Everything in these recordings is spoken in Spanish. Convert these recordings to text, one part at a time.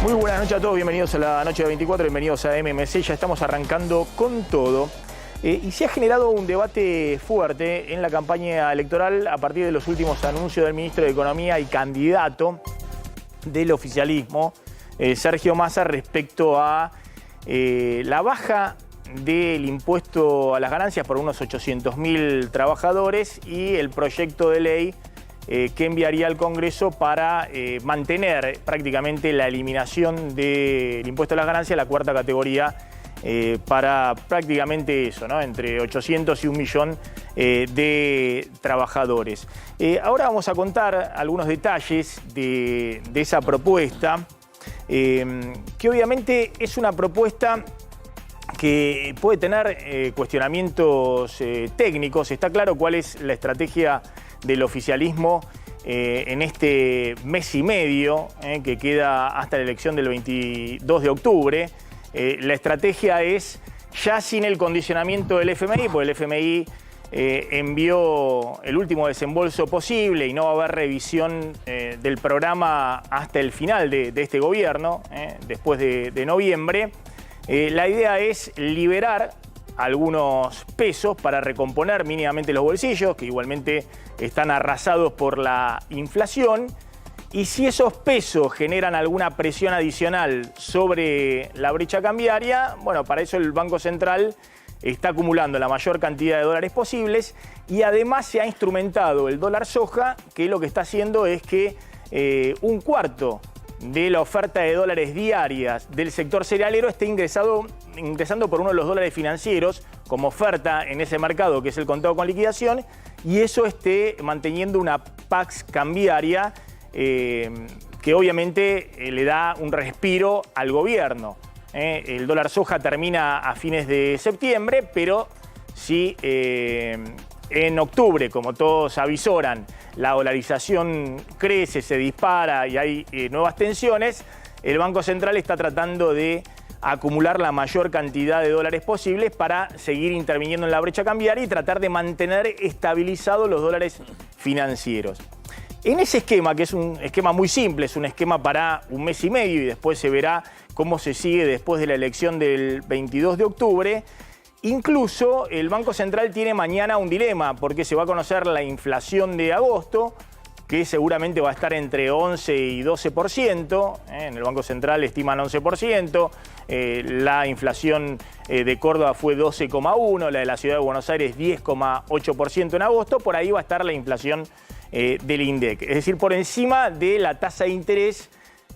Muy buenas noches a todos, bienvenidos a la noche de 24, bienvenidos a MMC, ya estamos arrancando con todo. Y se ha generado un debate fuerte en la campaña electoral a partir de los últimos anuncios del ministro de Economía y candidato del oficialismo, Sergio Massa, respecto a la baja del impuesto a las ganancias por unos 800.000 trabajadores y el proyecto de ley que enviaría al Congreso para mantener prácticamente la eliminación del impuesto a las ganancias, la cuarta categoría, para prácticamente eso, ¿no? Entre 800 y 1 millón de trabajadores. Ahora vamos a contar algunos detalles de esa propuesta, que obviamente es una propuesta que puede tener cuestionamientos técnicos. Está claro cuál es la estrategia del oficialismo en este mes y medio que queda hasta la elección del 22 de octubre. La estrategia es ya sin el condicionamiento del FMI, porque el FMI envió el último desembolso posible y no va a haber revisión del programa hasta el final de este gobierno, después de noviembre. La idea es liberar algunos pesos para recomponer mínimamente los bolsillos, que igualmente están arrasados por la inflación. Y si esos pesos generan alguna presión adicional sobre la brecha cambiaria, bueno, para eso el Banco Central está acumulando la mayor cantidad de dólares posibles y además se ha instrumentado el dólar soja, que lo que está haciendo es que un cuarto de la oferta de dólares diarias del sector cerealero esté ingresando por uno de los dólares financieros como oferta en ese mercado, que es el contado con liquidación, y eso esté manteniendo una pax cambiaria que obviamente le da un respiro al gobierno. El dólar soja termina a fines de septiembre, pero si en octubre, como todos avisoran, la dolarización crece, se dispara y hay nuevas tensiones, el Banco Central está tratando de acumular la mayor cantidad de dólares posibles para seguir interviniendo en la brecha cambiaria y tratar de mantener estabilizados los dólares financieros. En ese esquema, que es un esquema muy simple, es un esquema para un mes y medio y después se verá cómo se sigue después de la elección del 22 de octubre, incluso el Banco Central tiene mañana un dilema porque se va a conocer la inflación de agosto, que seguramente va a estar entre 11 y 12%. En el Banco Central estiman 11%. La inflación de Córdoba fue 12,1%, la de la Ciudad de Buenos Aires 10,8% en agosto. Por ahí va a estar la inflación del INDEC, es decir, por encima de la tasa de interés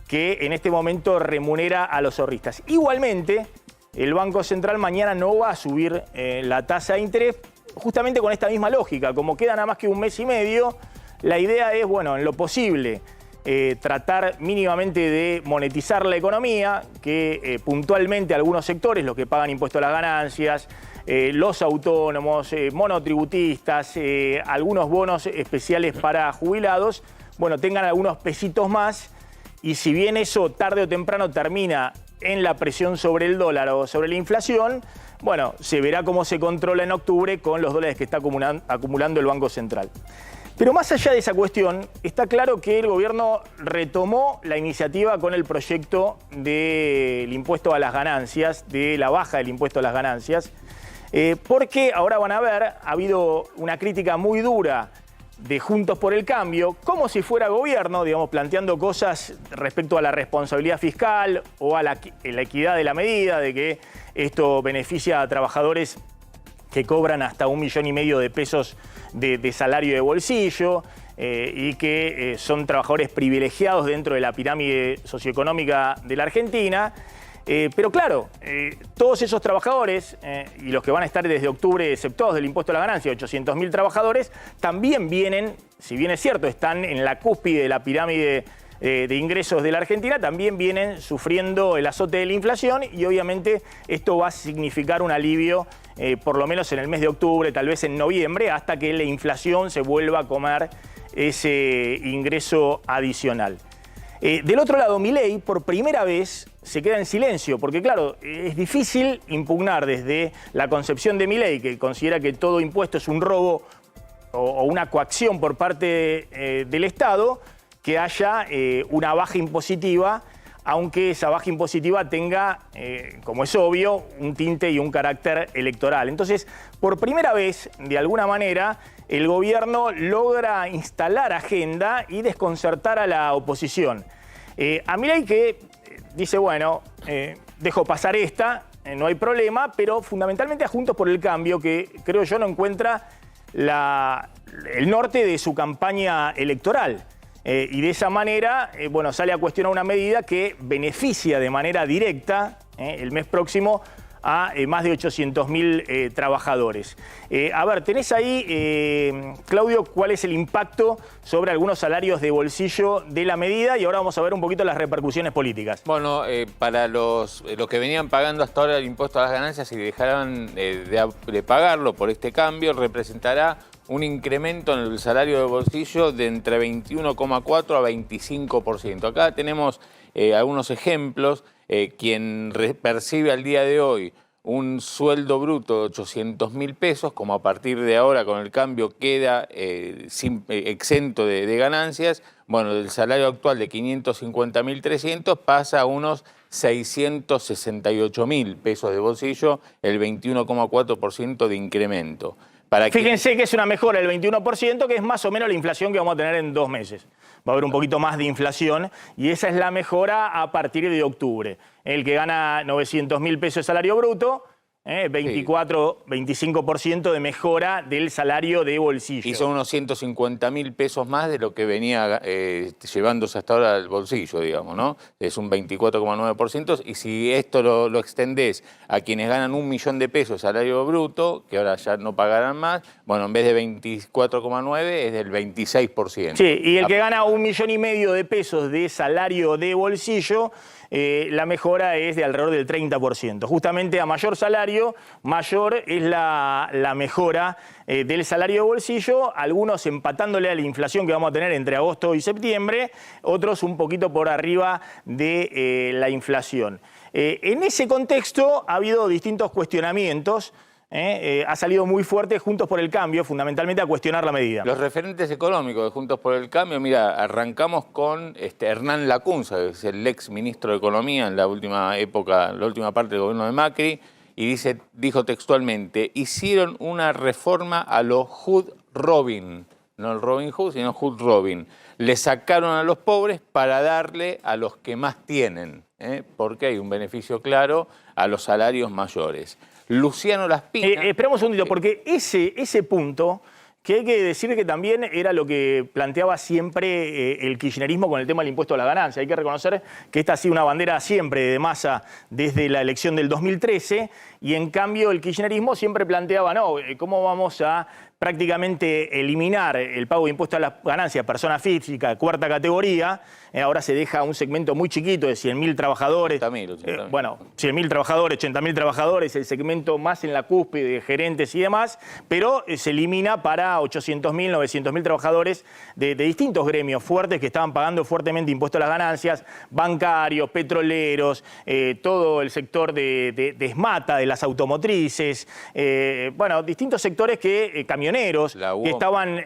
que en este momento remunera a los ahorristas. Igualmente, el Banco Central mañana no va a subir la tasa de interés, justamente con esta misma lógica. Como queda nada más que un mes y medio, la idea es, bueno, en lo posible, tratar mínimamente de monetizar la economía, que puntualmente algunos sectores, los que pagan impuestos a las ganancias, los autónomos, monotributistas, algunos bonos especiales para jubilados, bueno, tengan algunos pesitos más. Y si bien eso tarde o temprano termina en la presión sobre el dólar o sobre la inflación, bueno, se verá cómo se controla en octubre con los dólares que está acumulando el Banco Central. Pero más allá de esa cuestión, está claro que el gobierno retomó la iniciativa con el proyecto del impuesto a las ganancias, de la baja del impuesto a las ganancias, porque ahora van a ver, ha habido una crítica muy dura de Juntos por el Cambio, como si fuera gobierno, digamos, planteando cosas respecto a la responsabilidad fiscal o a la equidad de la medida, de que esto beneficia a trabajadores que cobran hasta 1,5 millones de pesos de salario de bolsillo y que son trabajadores privilegiados dentro de la pirámide socioeconómica de la Argentina. Pero claro, todos esos trabajadores y los que van a estar desde octubre exceptuados del impuesto a la ganancia, 800.000 trabajadores, también vienen, si bien es cierto, están en la cúspide de la pirámide de ingresos de la Argentina, también vienen sufriendo el azote de la inflación y obviamente esto va a significar un alivio por lo menos en el mes de octubre, tal vez en noviembre, hasta que la inflación se vuelva a comer ese ingreso adicional. Del otro lado, Milei por primera vez se queda en silencio, porque claro, es difícil impugnar desde la concepción de Milei, que considera que todo impuesto es un robo o una coacción por parte del Estado, que haya una baja impositiva aunque esa baja impositiva tenga, como es obvio, un tinte y un carácter electoral. Entonces, por primera vez, de alguna manera, el gobierno logra instalar agenda y desconcertar a la oposición. A Milei que dice, bueno, dejo pasar esta, no hay problema, pero fundamentalmente a Juntos por el Cambio, que creo yo no encuentra el norte de su campaña electoral. Y de esa manera, bueno, sale a cuestionar una medida que beneficia de manera directa el mes próximo a más de 800.000 trabajadores. A ver, tenés ahí, Claudio, cuál es el impacto sobre algunos salarios de bolsillo de la medida y ahora vamos a ver un poquito las repercusiones políticas. Bueno, para los que venían pagando hasta ahora el impuesto a las ganancias y dejaran de pagarlo por este cambio, representará un incremento en el salario de bolsillo de entre 21,4 a 25%. Acá tenemos algunos ejemplos. Quien percibe al día de hoy un sueldo bruto de 800.000 pesos, como a partir de ahora con el cambio queda exento de ganancias, bueno, del salario actual de 550.300 pasa a unos 668.000 pesos de bolsillo, el 21,4% de incremento. Fíjense que es una mejora del 21%, que es más o menos la inflación que vamos a tener en 2 meses. Va a haber un poquito más de inflación y esa es la mejora a partir de octubre. El que gana 900.000 pesos de salario bruto, 25% de mejora del salario de bolsillo. Y son unos 150.000 pesos más de lo que venía llevándose hasta ahora al bolsillo, digamos, ¿no? Es un 24,9%. Y si esto lo extendés a quienes ganan 1 millón de pesos de salario bruto, que ahora ya no pagarán más, bueno, en vez de 24,9 es del 26%. Sí, y el que gana 1,5 millones de pesos de salario de bolsillo, la mejora es de alrededor del 30%. Justamente a mayor salario, mayor es la mejora del salario de bolsillo, algunos empatándole a la inflación que vamos a tener entre agosto y septiembre, otros un poquito por arriba de la inflación. En ese contexto ha habido distintos cuestionamientos. Ha salido muy fuerte Juntos por el Cambio, fundamentalmente a cuestionar la medida. Los referentes económicos de Juntos por el Cambio, mira, arrancamos con Hernán Lacunza, que es el ex ministro de Economía en la última época, la última parte del gobierno de Macri, y dijo textualmente, hicieron una reforma a lo Hood Robin, no el Robin Hood, sino Hood Robin. Le sacaron a los pobres para darle a los que más tienen, porque hay un beneficio claro a los salarios mayores. Luciano Laspina. Esperamos un segundito, porque ese punto, que hay que decir que también era lo que planteaba siempre el kirchnerismo con el tema del impuesto a la ganancia. Hay que reconocer que esta ha sido una bandera siempre de Massa desde la elección del 2013 y en cambio el kirchnerismo siempre planteaba, no, ¿cómo vamos a prácticamente eliminar el pago de impuesto a las ganancias, persona física, cuarta categoría? Ahora se deja un segmento muy chiquito de 100.000 trabajadores. 80.000. Bueno, 100.000 trabajadores, 80.000 trabajadores, el segmento más en la cúspide de gerentes y demás, pero se elimina para 800.000, 900.000 trabajadores de distintos gremios fuertes que estaban pagando fuertemente impuesto a las ganancias, bancarios, petroleros, todo el sector de ESMATA, de las automotrices, bueno, distintos sectores que camioneros, que estaban,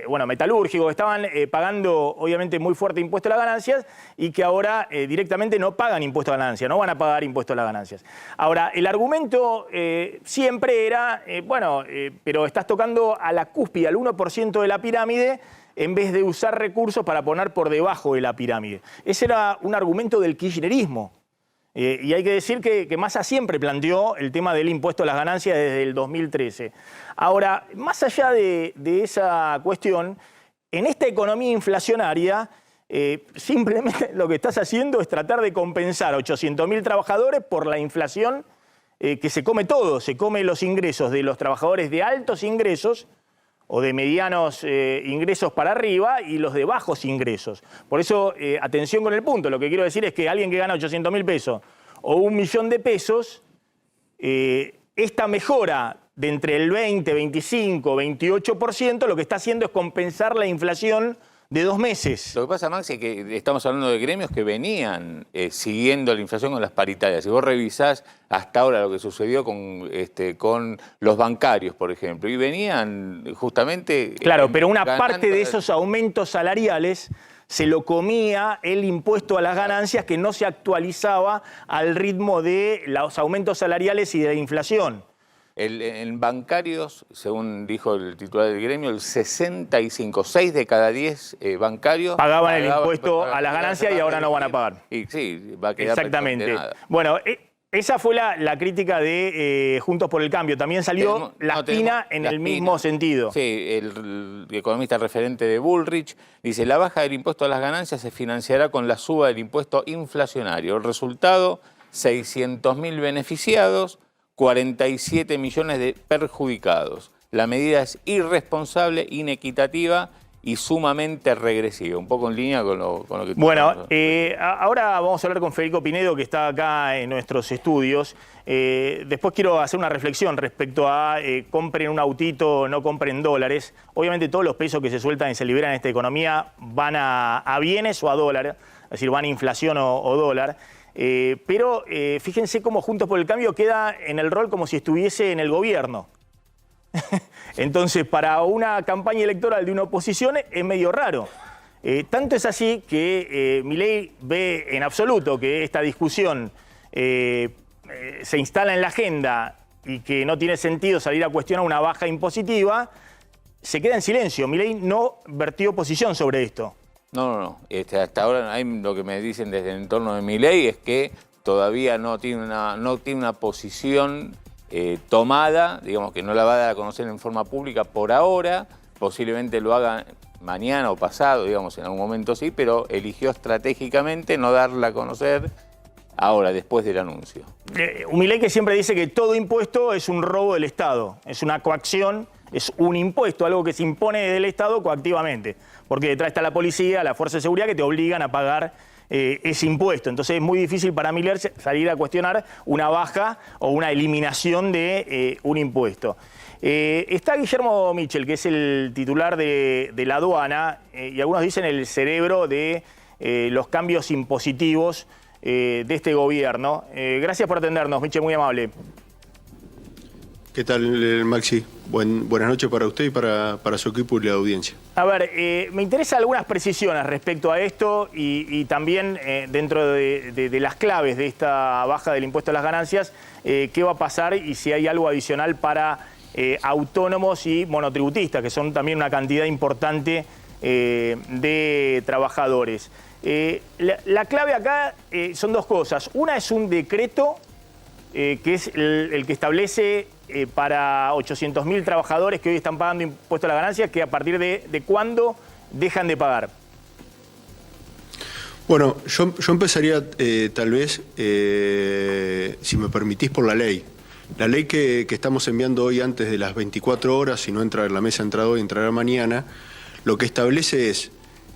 bueno, metalúrgicos, que estaban pagando obviamente muy fuerte impuesto a las ganancias y que ahora directamente no pagan impuesto a las ganancias, no van a pagar impuesto a las ganancias. Ahora, el argumento siempre era, bueno, pero estás tocando a la cúspide, al 1% de la pirámide, en vez de usar recursos para poner por debajo de la pirámide. Ese era un argumento del kirchnerismo. Y hay que decir que Massa siempre planteó el tema del impuesto a las ganancias desde el 2013. Ahora, más allá de esa cuestión, en esta economía inflacionaria, simplemente lo que estás haciendo es tratar de compensar a 800.000 trabajadores por la inflación que se come todo, se come los ingresos de los trabajadores de altos ingresos o de medianos ingresos para arriba y los de bajos ingresos. Por eso, atención con el punto, lo que quiero decir es que alguien que gana 800.000 pesos o 1 millón de pesos, esta mejora de entre el 20, 25, 28%, lo que está haciendo es compensar la inflación de 2 meses. Lo que pasa, Maxi, es que estamos hablando de gremios que venían siguiendo la inflación con las paritarias. Si vos revisás hasta ahora lo que sucedió con los bancarios, por ejemplo, y venían justamente... Claro, pero una parte de esos aumentos salariales se lo comía el impuesto a las ganancias, que no se actualizaba al ritmo de los aumentos salariales y de la inflación. En bancarios, según dijo el titular del gremio, el 6 de cada 10 bancarios pagaban el impuesto a las ganancias y ahora no van a pagar. Y sí, va a quedar exactamente. Nada. Bueno, esa fue la crítica de Juntos por el Cambio. También salió Laspina en el mismo sentido. Sí, el economista referente de Bullrich dice: la baja del impuesto a las ganancias se financiará con la suba del impuesto inflacionario. El resultado, 600.000 beneficiados, 47 millones de perjudicados. La medida es irresponsable, inequitativa y sumamente regresiva. Un poco en línea con lo que... Bueno, ahora vamos a hablar con Federico Pinedo, que está acá en nuestros estudios. Después quiero hacer una reflexión respecto a compren un autito, no compren dólares. Obviamente todos los pesos que se sueltan y se liberan en esta economía van a bienes o a dólar, es decir, van a inflación o dólar. Pero fíjense cómo Juntos por el Cambio queda en el rol como si estuviese en el gobierno. Entonces, para una campaña electoral de una oposición es medio raro. Tanto es así que Milei ve en absoluto que esta discusión se instala en la agenda y que no tiene sentido salir a cuestionar una baja impositiva, se queda en silencio. Milei no vertió posición sobre esto. No. Hasta ahora lo que me dicen desde el entorno de Milei es que todavía no tiene una posición tomada, digamos que no la va a dar a conocer en forma pública por ahora, posiblemente lo haga mañana o pasado, digamos, en algún momento sí, pero eligió estratégicamente no darla a conocer ahora, después del anuncio. Un Milei que siempre dice que todo impuesto es un robo del Estado, es una coacción, es un impuesto, algo que se impone del Estado coactivamente, porque detrás está la policía, la fuerza de seguridad que te obligan a pagar ese impuesto. Entonces es muy difícil para Milei salir a cuestionar una baja o una eliminación de un impuesto. Está Guillermo Michel, que es el titular de la aduana, y algunos dicen el cerebro de los cambios impositivos de este gobierno. Gracias por atendernos, Michel, muy amable. ¿Qué tal, Maxi? Buenas noches para usted y para su equipo y la audiencia. A ver, me interesan algunas precisiones respecto a esto y también dentro de las claves de esta baja del impuesto a las ganancias, qué va a pasar y si hay algo adicional para autónomos y monotributistas, que son también una cantidad importante de trabajadores. La clave acá son dos cosas. Una es un decreto que es el que establece para 800.000 trabajadores que hoy están pagando impuesto a las ganancias, que a partir de cuándo dejan de pagar. Bueno, yo empezaría tal vez, si me permitís, por la ley. La ley que estamos enviando hoy antes de las 24 horas, si no entra en la mesa, entra hoy, entrará mañana, lo que establece es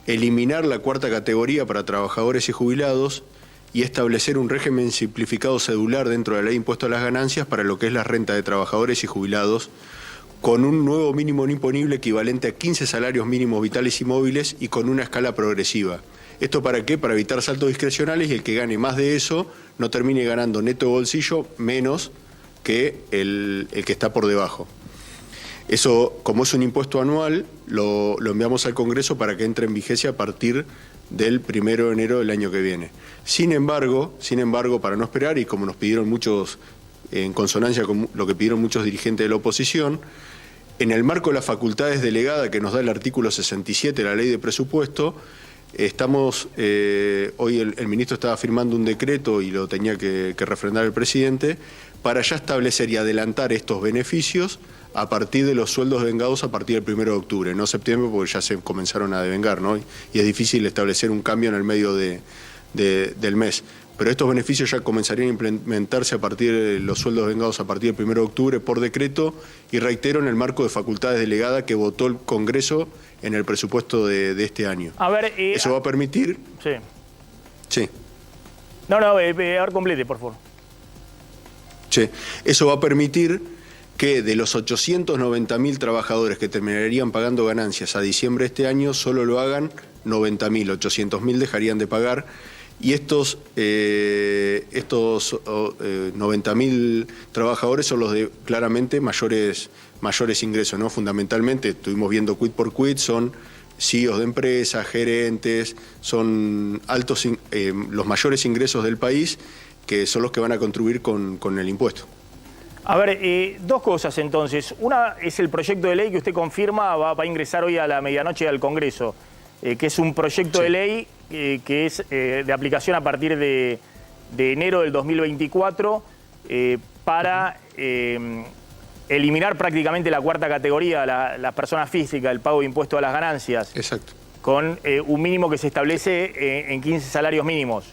eliminar la cuarta categoría para trabajadores y jubilados y establecer un régimen simplificado cedular dentro de la ley de impuesto a las ganancias para lo que es la renta de trabajadores y jubilados, con un nuevo mínimo no imponible equivalente a 15 salarios mínimos vitales y móviles y con una escala progresiva. ¿Esto para qué? Para evitar saltos discrecionales y el que gane más de eso no termine ganando neto de bolsillo menos que el que está por debajo. Eso, como es un impuesto anual, lo enviamos al Congreso para que entre en vigencia a partir del 1 de enero del año que viene. Sin embargo, para no esperar, y como nos pidieron muchos, en consonancia con lo que pidieron muchos dirigentes de la oposición, en el marco de las facultades delegadas que nos da el artículo 67 de la Ley de Presupuesto, estamos, hoy el ministro estaba firmando un decreto y lo tenía que refrendar el presidente, para ya establecer y adelantar estos beneficios a partir de los sueldos vengados a partir del 1 de octubre, no septiembre, porque ya se comenzaron a devengar, ¿no? Y es difícil establecer un cambio en el medio del mes. Pero estos beneficios ya comenzarían a implementarse a partir de los sueldos vengados a partir del 1 de octubre por decreto, y reitero, en el marco de facultades delegadas que votó el Congreso en el presupuesto de este año. A ver, eso va a permitir... Sí. Sí. No, a ver, complete, por favor. Sí. Eso va a permitir que de los 890.000 trabajadores que terminarían pagando ganancias a diciembre de este año, solo lo hagan 90.000, 800.000 dejarían de pagar, y estos 90.000 trabajadores son los de claramente mayores ingresos, ¿no? Fundamentalmente, estuvimos viendo quid por quid, son CEOs de empresas, gerentes, son altos, los mayores ingresos del país, que son los que van a contribuir con el impuesto. A ver, dos cosas entonces. Una es el proyecto de ley que usted confirma va a ingresar hoy a la medianoche al Congreso, que es un proyecto de ley que es de aplicación a partir de enero del 2024 para eliminar prácticamente la cuarta categoría, las personas físicas, el pago de impuesto a las ganancias. Exacto. Con un mínimo que se establece en 15 salarios mínimos.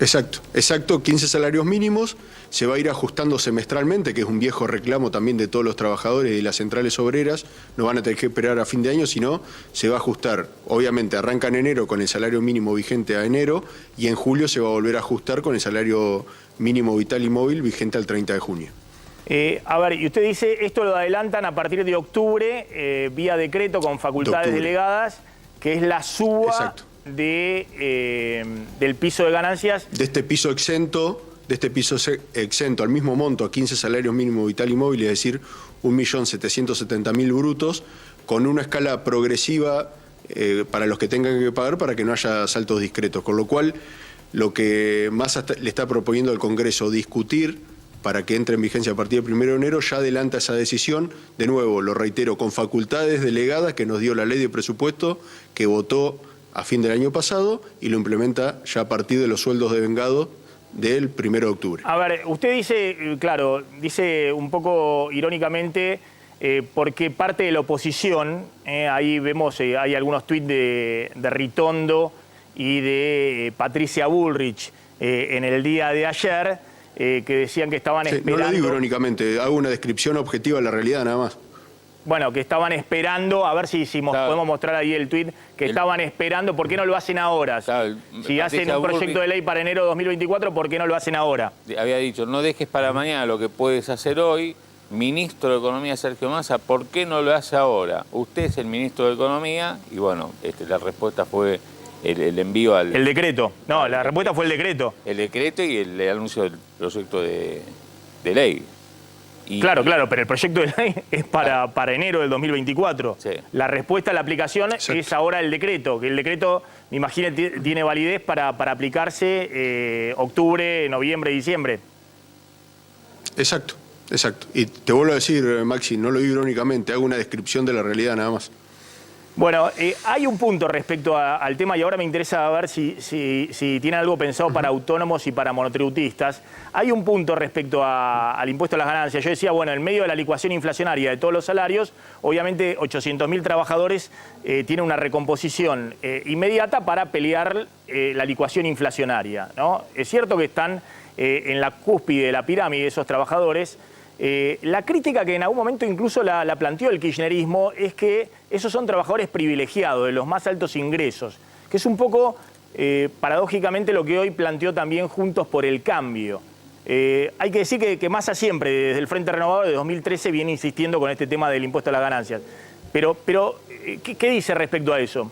Exacto, 15 salarios mínimos, se va a ir ajustando semestralmente, que es un viejo reclamo también de todos los trabajadores y de las centrales obreras, no van a tener que esperar a fin de año, sino se va a ajustar, obviamente arranca en enero con el salario mínimo vigente a enero y en julio se va a volver a ajustar con el salario mínimo vital y móvil vigente al 30 de junio. A ver, y usted dice, esto lo adelantan a partir de octubre, vía decreto con facultades delegadas, que es la suba del piso de ganancias. De este piso exento al mismo monto, a 15 salarios mínimo vital y móvil, es decir, 1.770.000 brutos, con una escala progresiva para los que tengan que pagar para que no haya saltos discretos. Con lo cual, lo que Massa le está proponiendo al Congreso discutir para que entre en vigencia a partir del 1 de enero, ya adelanta esa decisión, de nuevo, lo reitero, con facultades delegadas que nos dio la ley de presupuesto que votó a fin del año pasado y lo implementa ya a partir de los sueldos devengados del 1 de octubre. A ver, usted dice, claro, dice un poco irónicamente, porque parte de la oposición, ahí vemos, hay algunos tuits de Ritondo y de Patricia Bullrich en el día de ayer, que decían que estaban esperando... No lo digo irónicamente, hago una descripción objetiva de la realidad nada más. Bueno, que estaban esperando, a ver si podemos mostrar ahí el tuit, que estaban esperando, ¿por qué no lo hacen ahora? Si hacen un proyecto de ley para enero de 2024, ¿por qué no lo hacen ahora? Había dicho, no dejes para mañana lo que puedes hacer hoy. Ministro de Economía Sergio Massa, ¿por qué no lo hace ahora? Usted es el ministro de Economía y bueno, la respuesta fue el envío al... El decreto. No, la respuesta fue el decreto. El decreto y el anuncio del proyecto de ley. Claro, pero el proyecto de ley es para enero del 2024. Sí. La respuesta a la aplicación es ahora el decreto, que el decreto, me imagino, tiene validez para aplicarse octubre, noviembre, diciembre. Exacto. Y te vuelvo a decir, Maxi, no lo digo irónicamente, hago una descripción de la realidad nada más. Bueno, hay un punto respecto al tema y ahora me interesa ver si tiene algo pensado para autónomos y para monotributistas. Hay un punto respecto al impuesto a las ganancias. Yo decía, bueno, en medio de la licuación inflacionaria de todos los salarios, obviamente 800.000 trabajadores tienen una recomposición inmediata para pelear la licuación inflacionaria, ¿no? Es cierto que están en la cúspide de la pirámide esos trabajadores. La crítica que en algún momento incluso la planteó el kirchnerismo es que esos son trabajadores privilegiados, de los más altos ingresos, que es un poco paradójicamente lo que hoy planteó también Juntos por el Cambio. Hay que decir que Massa siempre, desde el Frente Renovador de 2013, viene insistiendo con este tema del impuesto a las ganancias. Pero ¿qué dice respecto a eso?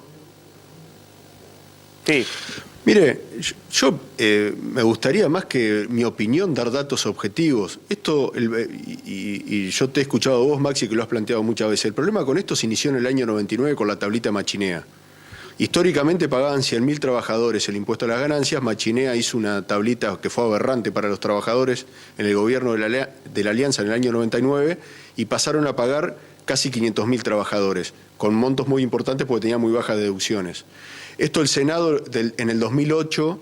Sí. Mire, yo me gustaría más que mi opinión dar datos objetivos. Esto, y yo te he escuchado a vos, Maxi, que lo has planteado muchas veces. El problema con esto se inició en el año 99 con la tablita Machinea. Históricamente pagaban 100.000 trabajadores el impuesto a las ganancias. Machinea hizo una tablita que fue aberrante para los trabajadores en el gobierno de la Alianza en el año 99 y pasaron a pagar casi 500.000 trabajadores, con montos muy importantes porque tenía muy bajas deducciones. Esto el Senado en el 2008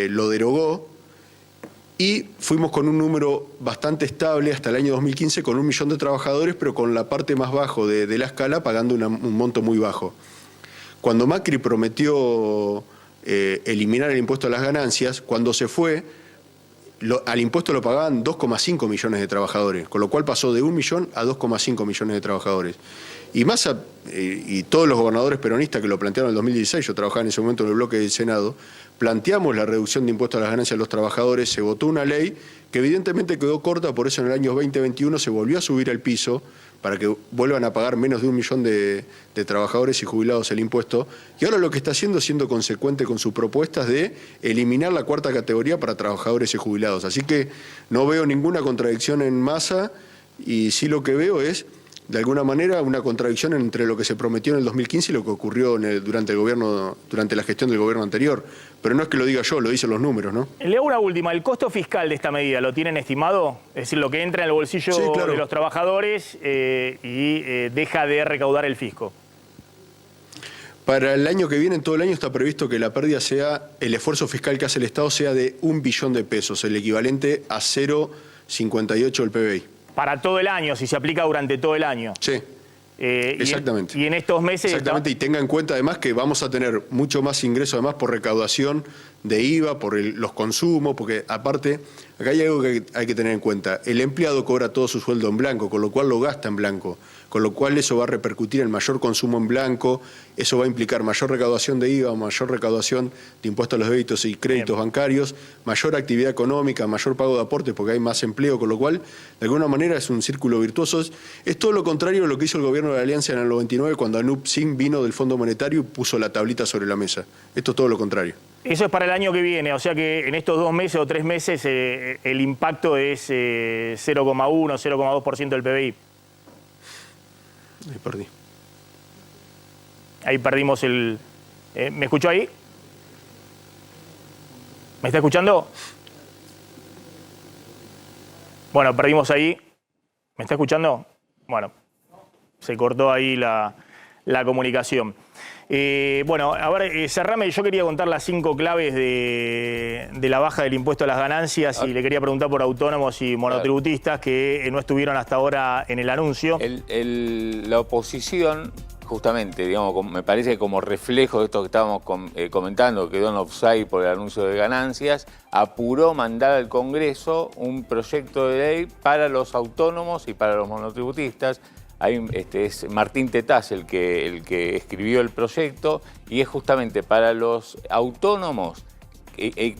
lo derogó y fuimos con un número bastante estable hasta el año 2015 con 1 millón de trabajadores, pero con la parte más bajo de la escala pagando un monto muy bajo. Cuando Macri prometió eliminar el impuesto a las ganancias, cuando se fue, al impuesto lo pagaban 2,5 millones de trabajadores, con lo cual pasó de 1 millón a 2,5 millones de trabajadores. Y Massa y todos los gobernadores peronistas que lo plantearon en el 2016, yo trabajaba en ese momento en el bloque del Senado, planteamos la reducción de impuestos a las ganancias de los trabajadores, se votó una ley que evidentemente quedó corta, por eso en el año 2021 se volvió a subir el piso para que vuelvan a pagar menos de 1 millón de trabajadores y jubilados el impuesto. Y ahora lo que está haciendo es siendo consecuente con sus propuestas de eliminar la cuarta categoría para trabajadores y jubilados. Así que no veo ninguna contradicción en Massa y sí lo que veo es de alguna manera, una contradicción entre lo que se prometió en el 2015 y lo que ocurrió durante la gestión del gobierno anterior. Pero no es que lo diga yo, lo dicen los números, ¿no? Le hago una última. ¿El costo fiscal de esta medida lo tienen estimado? Es decir, lo que entra en el bolsillo de los trabajadores y deja de recaudar el fisco. Para el año que viene, en todo el año, está previsto que la pérdida sea, el esfuerzo fiscal que hace el Estado sea de 1 billón de pesos, el equivalente a 0,58 del PBI. Para todo el año, si se aplica durante todo el año. Sí, exactamente. Y en estos meses... Exactamente, y tenga en cuenta además que vamos a tener mucho más ingreso además por recaudación de IVA, por los consumos, porque aparte, acá hay algo que hay que tener en cuenta. El empleado cobra todo su sueldo en blanco, con lo cual lo gasta en blanco, con lo cual eso va a repercutir en mayor consumo en blanco, eso va a implicar mayor recaudación de IVA, mayor recaudación de impuestos a los débitos y créditos bancarios, mayor actividad económica, mayor pago de aportes porque hay más empleo, con lo cual, de alguna manera, es un círculo virtuoso. Es todo lo contrario a lo que hizo el gobierno de la Alianza en el 99 cuando Anup Singh vino del Fondo Monetario y puso la tablita sobre la mesa. Esto es todo lo contrario. Eso es para el año que viene, o sea que en estos 2 meses o 3 meses el impacto es 0,1, 0,2% del PBI. Ahí perdí. Ahí perdimos el... ¿Me escuchó ahí? ¿Me está escuchando? Bueno, perdimos ahí. ¿Me está escuchando? Bueno, se cortó ahí la comunicación. Bueno, a ver, cerrame, yo quería contar las 5 claves de la baja del impuesto a las ganancias y le quería preguntar por autónomos y monotributistas que no estuvieron hasta ahora en el anuncio. La oposición, justamente, digamos, me parece que como reflejo de esto que estábamos comentando, quedó en offside por el anuncio de ganancias, apuró mandar al Congreso un proyecto de ley para los autónomos y para los monotributistas. Es Martín Tetaz el que escribió el proyecto y es justamente para los autónomos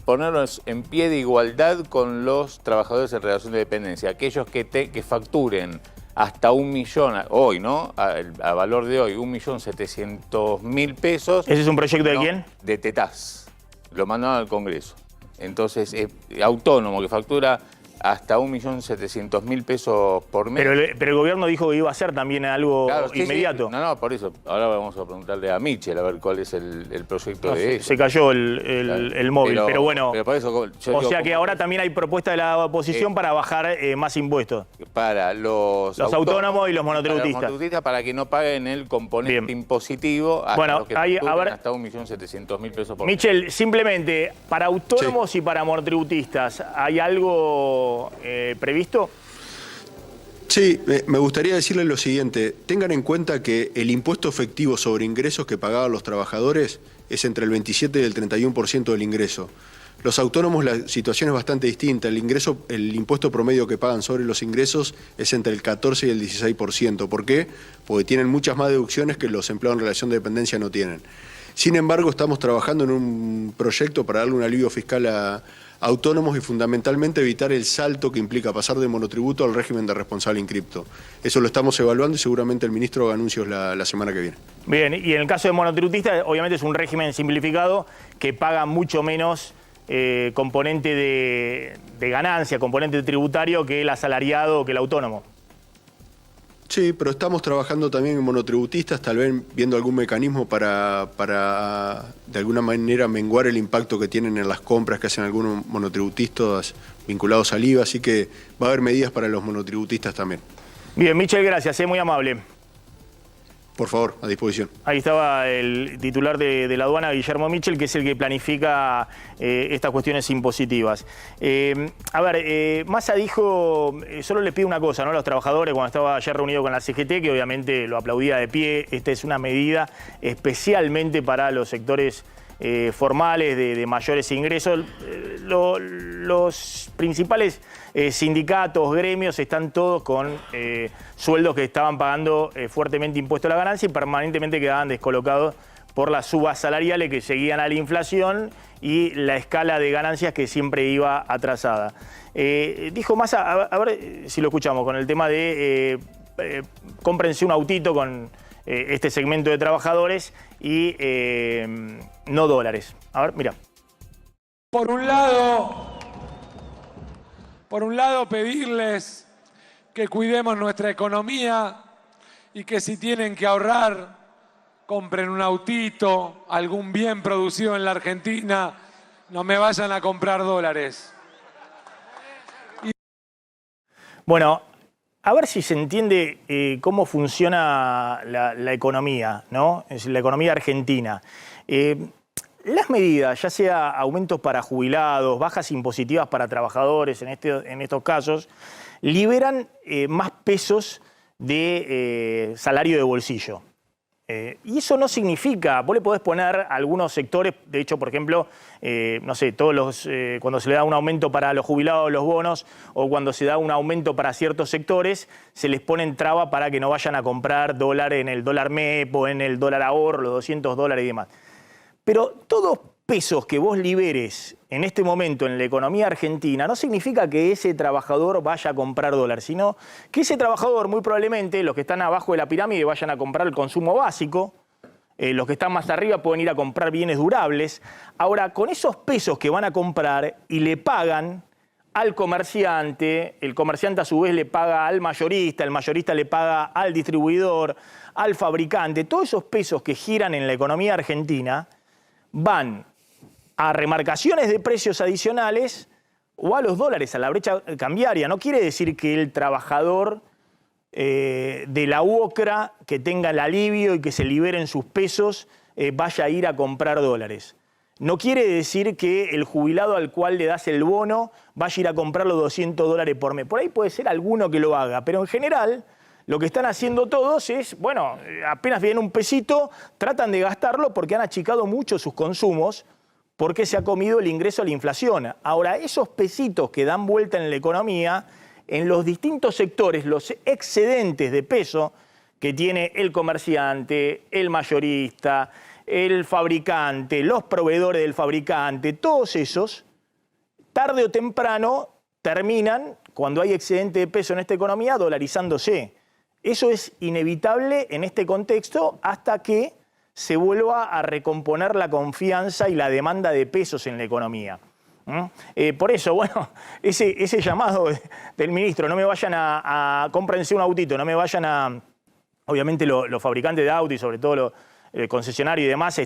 ponerlos en pie de igualdad con los trabajadores en relación de dependencia. Aquellos que facturen hasta 1 millón, hoy, ¿no? A valor de hoy, 1.700.000 pesos. ¿Ese es un proyecto de quién? De Tetaz. Lo mandaron al Congreso. Entonces, autónomo que factura hasta 1.700.000 pesos por mes. Pero el gobierno dijo que iba a ser también algo inmediato. Sí. No, por eso. Ahora vamos a preguntarle a Michel a ver cuál es el proyecto de eso. Se cayó el móvil, pero bueno. Pero por eso, o sea que ahora también hay propuesta de la oposición para bajar más impuestos. Para los autónomos y los monotributistas. Para que no paguen el componente impositivo hasta los que hasta 1.700.000 pesos por mes. Michel, simplemente, para autónomos y para monotributistas, ¿hay algo previsto? Sí, me gustaría decirles lo siguiente. Tengan en cuenta que el impuesto efectivo sobre ingresos que pagaban los trabajadores es entre el 27 y el 31% del ingreso. Los autónomos la situación es bastante distinta. El impuesto promedio que pagan sobre los ingresos es entre el 14 y el 16%. ¿Por qué? Porque tienen muchas más deducciones que los empleados en relación de dependencia no tienen. Sin embargo, estamos trabajando en un proyecto para darle un alivio fiscal a autónomos y fundamentalmente evitar el salto que implica pasar de monotributo al régimen de responsable inscripto. Eso lo estamos evaluando y seguramente el ministro haga anuncios la semana que viene. Bien, y en el caso de monotributistas, obviamente es un régimen simplificado que paga mucho menos componente de ganancia, componente tributario que el asalariado o que el autónomo. Sí, pero estamos trabajando también en monotributistas, tal vez viendo algún mecanismo para de alguna manera menguar el impacto que tienen en las compras que hacen algunos monotributistas vinculados al IVA, así que va a haber medidas para los monotributistas también. Bien, Michel, gracias, muy amable. Por favor, a disposición. Ahí estaba el titular de la aduana, Guillermo Michel, que es el que planifica estas cuestiones impositivas. A ver, Massa dijo, solo les pido una cosa, ¿no? A los trabajadores, cuando estaba ayer reunido con la CGT, que obviamente lo aplaudía de pie, esta es una medida especialmente para los sectores formales de mayores ingresos. Los principales sindicatos, gremios, están todos con sueldos que estaban pagando fuertemente impuesto a la ganancia y permanentemente quedaban descolocados por las subas salariales que seguían a la inflación y la escala de ganancias que siempre iba atrasada. Dijo Massa, a ver si lo escuchamos, con el tema de cómprense un autito con este segmento de trabajadores y no dólares. A ver, mira. Por un lado, pedirles que cuidemos nuestra economía y que si tienen que ahorrar, compren un autito, algún bien producido en la Argentina, no me vayan a comprar dólares. Bueno, a ver si se entiende cómo funciona la economía, ¿no? Es decir, la economía argentina. Las medidas, ya sea aumentos para jubilados, bajas impositivas para trabajadores en estos casos, liberan más pesos de salario de bolsillo. Y eso no significa, vos le podés poner a algunos sectores, de hecho, por ejemplo, no sé, cuando se le da un aumento para los jubilados, los bonos, o cuando se da un aumento para ciertos sectores, se les ponen traba para que no vayan a comprar dólar en el dólar MEP o en el dólar ahorro, los $200 y demás. Pero todos pesos que vos liberes en este momento en la economía argentina no significa que ese trabajador vaya a comprar dólar, sino que ese trabajador muy probablemente, los que están abajo de la pirámide, vayan a comprar el consumo básico, los que están más arriba pueden ir a comprar bienes durables. Ahora, con esos pesos que van a comprar y le pagan al comerciante, el comerciante a su vez le paga al mayorista, el mayorista le paga al distribuidor, al fabricante, todos esos pesos que giran en la economía argentina van a remarcaciones de precios adicionales o a los dólares, a la brecha cambiaria. No quiere decir que el trabajador de la UOCRA que tenga el alivio y que se liberen sus pesos vaya a ir a comprar dólares. No quiere decir que el jubilado al cual le das el bono vaya a ir a comprar los $200 por mes. Por ahí puede ser alguno que lo haga, pero en general lo que están haciendo todos es, bueno, apenas viene un pesito, tratan de gastarlo porque han achicado mucho sus consumos, porque se ha comido el ingreso a la inflación. Ahora, esos pesitos que dan vuelta en la economía, en los distintos sectores, los excedentes de peso que tiene el comerciante, el mayorista, el fabricante, los proveedores del fabricante, todos esos, tarde o temprano, terminan, cuando hay excedente de peso en esta economía, dolarizándose. Eso es inevitable en este contexto hasta que se vuelva a recomponer la confianza y la demanda de pesos en la economía. Por eso, bueno, ese llamado del ministro, no me vayan cómprense un autito, no me vayan a... Obviamente los fabricantes de autos y sobre todo los concesionarios y demás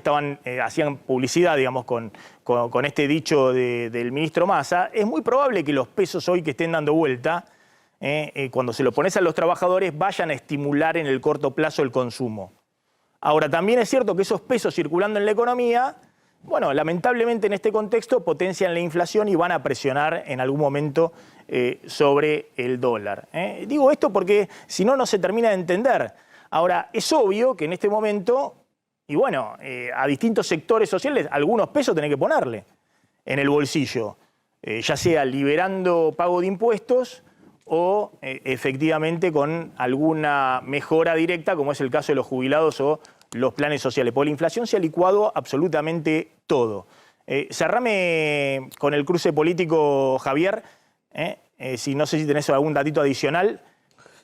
hacían publicidad, digamos, con este dicho del ministro Massa. Es muy probable que los pesos hoy que estén dando vuelta, cuando se lo pones a los trabajadores, vayan a estimular en el corto plazo el consumo. Ahora, también es cierto que esos pesos circulando en la economía, bueno, lamentablemente en este contexto potencian la inflación y van a presionar en algún momento sobre el dólar. Digo esto porque si no, no se termina de entender. Ahora, es obvio que en este momento, y bueno, a distintos sectores sociales, algunos pesos tenés que ponerle en el bolsillo, ya sea liberando pago de impuestos o efectivamente con alguna mejora directa, como es el caso de los jubilados o los planes sociales. Porque la inflación se ha licuado absolutamente todo. Cerrame con el cruce político, Javier, no sé si tenés algún datito adicional.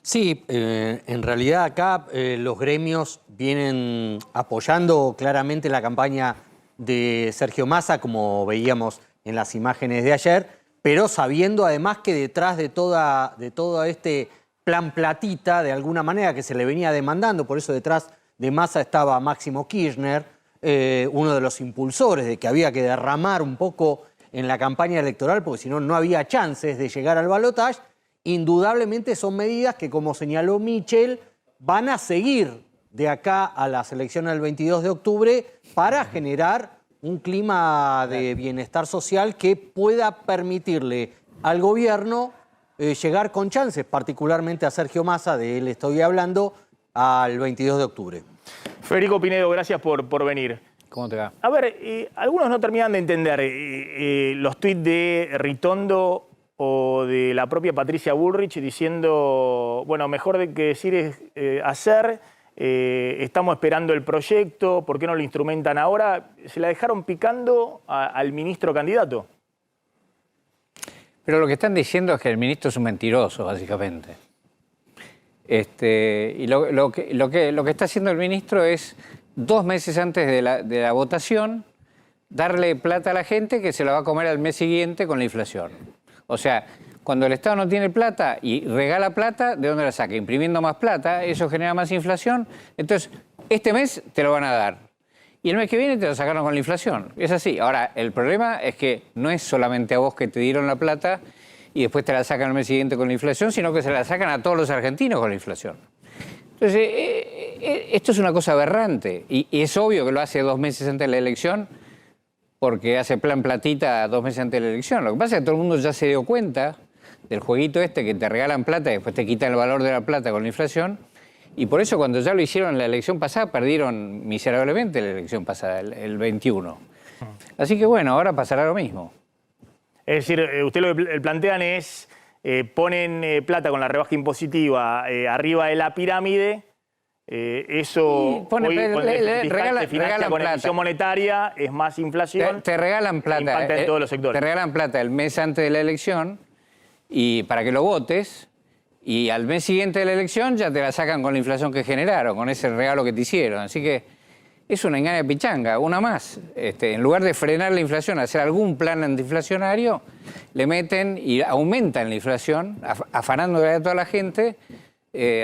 Sí, en realidad acá los gremios vienen apoyando claramente la campaña de Sergio Massa, como veíamos en las imágenes de ayer, pero sabiendo además que detrás de todo este plan platita, de alguna manera, que se le venía demandando, por eso detrás de Massa estaba Máximo Kirchner, uno de los impulsores de que había que derramar un poco en la campaña electoral, porque si no, no había chances de llegar al balotaje. Indudablemente son medidas que, como señaló Michel, van a seguir de acá a las elecciones del 22 de octubre para generar un clima de bienestar social que pueda permitirle al gobierno llegar con chances, particularmente a Sergio Massa, de él estoy hablando, al 22 de octubre. Federico Pinedo, gracias por venir. ¿Cómo te va? A ver, algunos no terminan de entender los tuits de Ritondo o de la propia Patricia Bullrich diciendo, bueno, mejor que decir es hacer, estamos esperando el proyecto, ¿por qué no lo instrumentan ahora? ¿Se la dejaron picando al ministro candidato? Pero lo que están diciendo es que el ministro es un mentiroso, básicamente. Y lo que está haciendo el ministro es, 2 meses antes de la votación, darle plata a la gente que se la va a comer al mes siguiente con la inflación. O sea, Cuando el Estado no tiene plata y regala plata, ¿de dónde la saca? Imprimiendo más plata, eso genera más inflación. Entonces, este mes te lo van a dar. Y el mes que viene te lo sacaron con la inflación. Es así. Ahora, el problema es que no es solamente a vos que te dieron la plata y después te la sacan el mes siguiente con la inflación, sino que se la sacan a todos los argentinos con la inflación. Entonces, esto es una cosa aberrante. Y es obvio que lo hace 2 meses antes de la elección, porque hace plan platita 2 meses antes de la elección. Lo que pasa es que todo el mundo ya se dio cuenta del jueguito este que te regalan plata y después te quitan el valor de la plata con la inflación. Y por eso cuando ya lo hicieron en la elección pasada, perdieron miserablemente la elección pasada, el 21. Así que bueno, ahora pasará lo mismo. Es decir, usted lo que plantean es, ponen plata con la rebaja impositiva arriba de la pirámide, eso pone, hoy cuando se financia regalan con plata. emisión monetaria es más inflación. Te regalan plata. Impacta en todos los sectores. Te regalan plata el mes antes de la elección y para que lo votes. Y al mes siguiente de la elección ya te la sacan con la inflación que generaron, con ese regalo que te hicieron. Así que es una engaña pichanga, una más. En lugar de frenar la inflación, hacer algún plan antiinflacionario, le meten y aumentan la inflación, afanándole a toda la gente,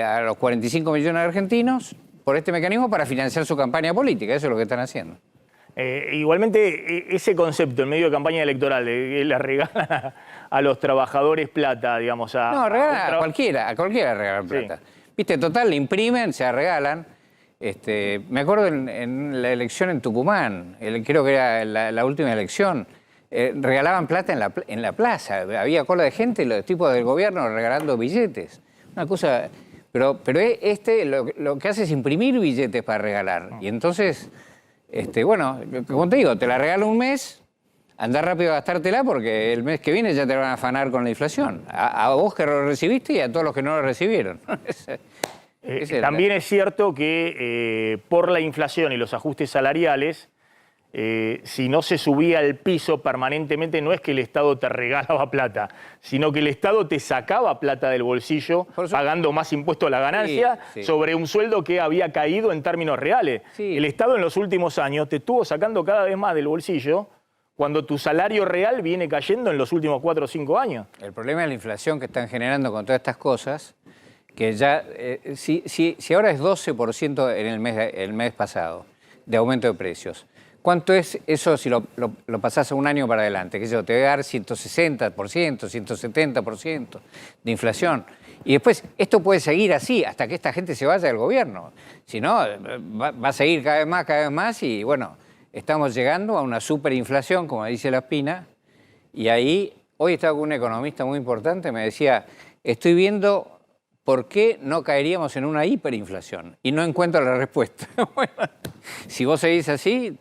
a los 45 millones de argentinos, por este mecanismo para financiar su campaña política. Eso es lo que están haciendo. Igualmente, ese concepto en medio de campaña electoral, de le regalan a los trabajadores plata, digamos, No, regalan a cualquiera regalan plata. Sí. Viste, total, le imprimen, se la regalan. Me acuerdo en la elección en Tucumán, creo que era la última elección, regalaban plata en la plaza. Había cola de gente y los tipos del gobierno regalando billetes. Una cosa... Pero lo que hace es imprimir billetes para regalar. Y entonces... bueno, como te digo, te la regalo un mes, andá rápido a gastártela porque el mes que viene ya te van a afanar con la inflación. A vos que lo recibiste y a todos los que no lo recibieron. También es cierto que por la inflación y los ajustes salariales, si no se subía el piso permanentemente, no es que el Estado te regalaba plata, sino que el Estado te sacaba plata del bolsillo pagando más impuesto a la ganancia sobre un sueldo que había caído en términos reales. Sí. El Estado en los últimos años te estuvo sacando cada vez más del bolsillo cuando tu salario real viene cayendo en los últimos 4 o 5 años. El problema es la inflación que están generando con todas estas cosas, que ya, si ahora es 12% en el mes pasado de aumento de precios, ¿cuánto es eso si lo pasás a un año para adelante? Que yo te voy a dar 160%, 170% de inflación. Y después, esto puede seguir así hasta que esta gente se vaya del gobierno. Si no, va a seguir cada vez más y bueno, estamos llegando a una superinflación, como dice La Espina. Y ahí, hoy estaba con un economista muy importante, me decía, estoy viendo... ¿Por qué no caeríamos en una hiperinflación? Y no encuentro la respuesta. Bueno, si vos seguís así,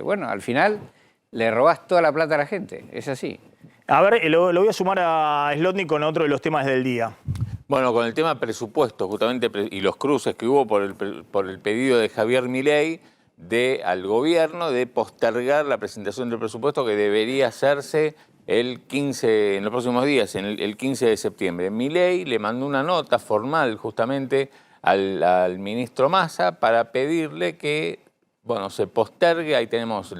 bueno, al final le robás toda la plata a la gente. Es así. A ver, lo voy a sumar a Zlotnik con otro de los temas del día. Bueno, con el tema presupuesto, justamente, y los cruces que hubo por el pedido de Javier Milei al gobierno de postergar la presentación del presupuesto que debería hacerse el 15, en los próximos días, el 15 de septiembre. Milei le mandó una nota formal justamente al ministro Massa para pedirle que, bueno, se postergue, ahí tenemos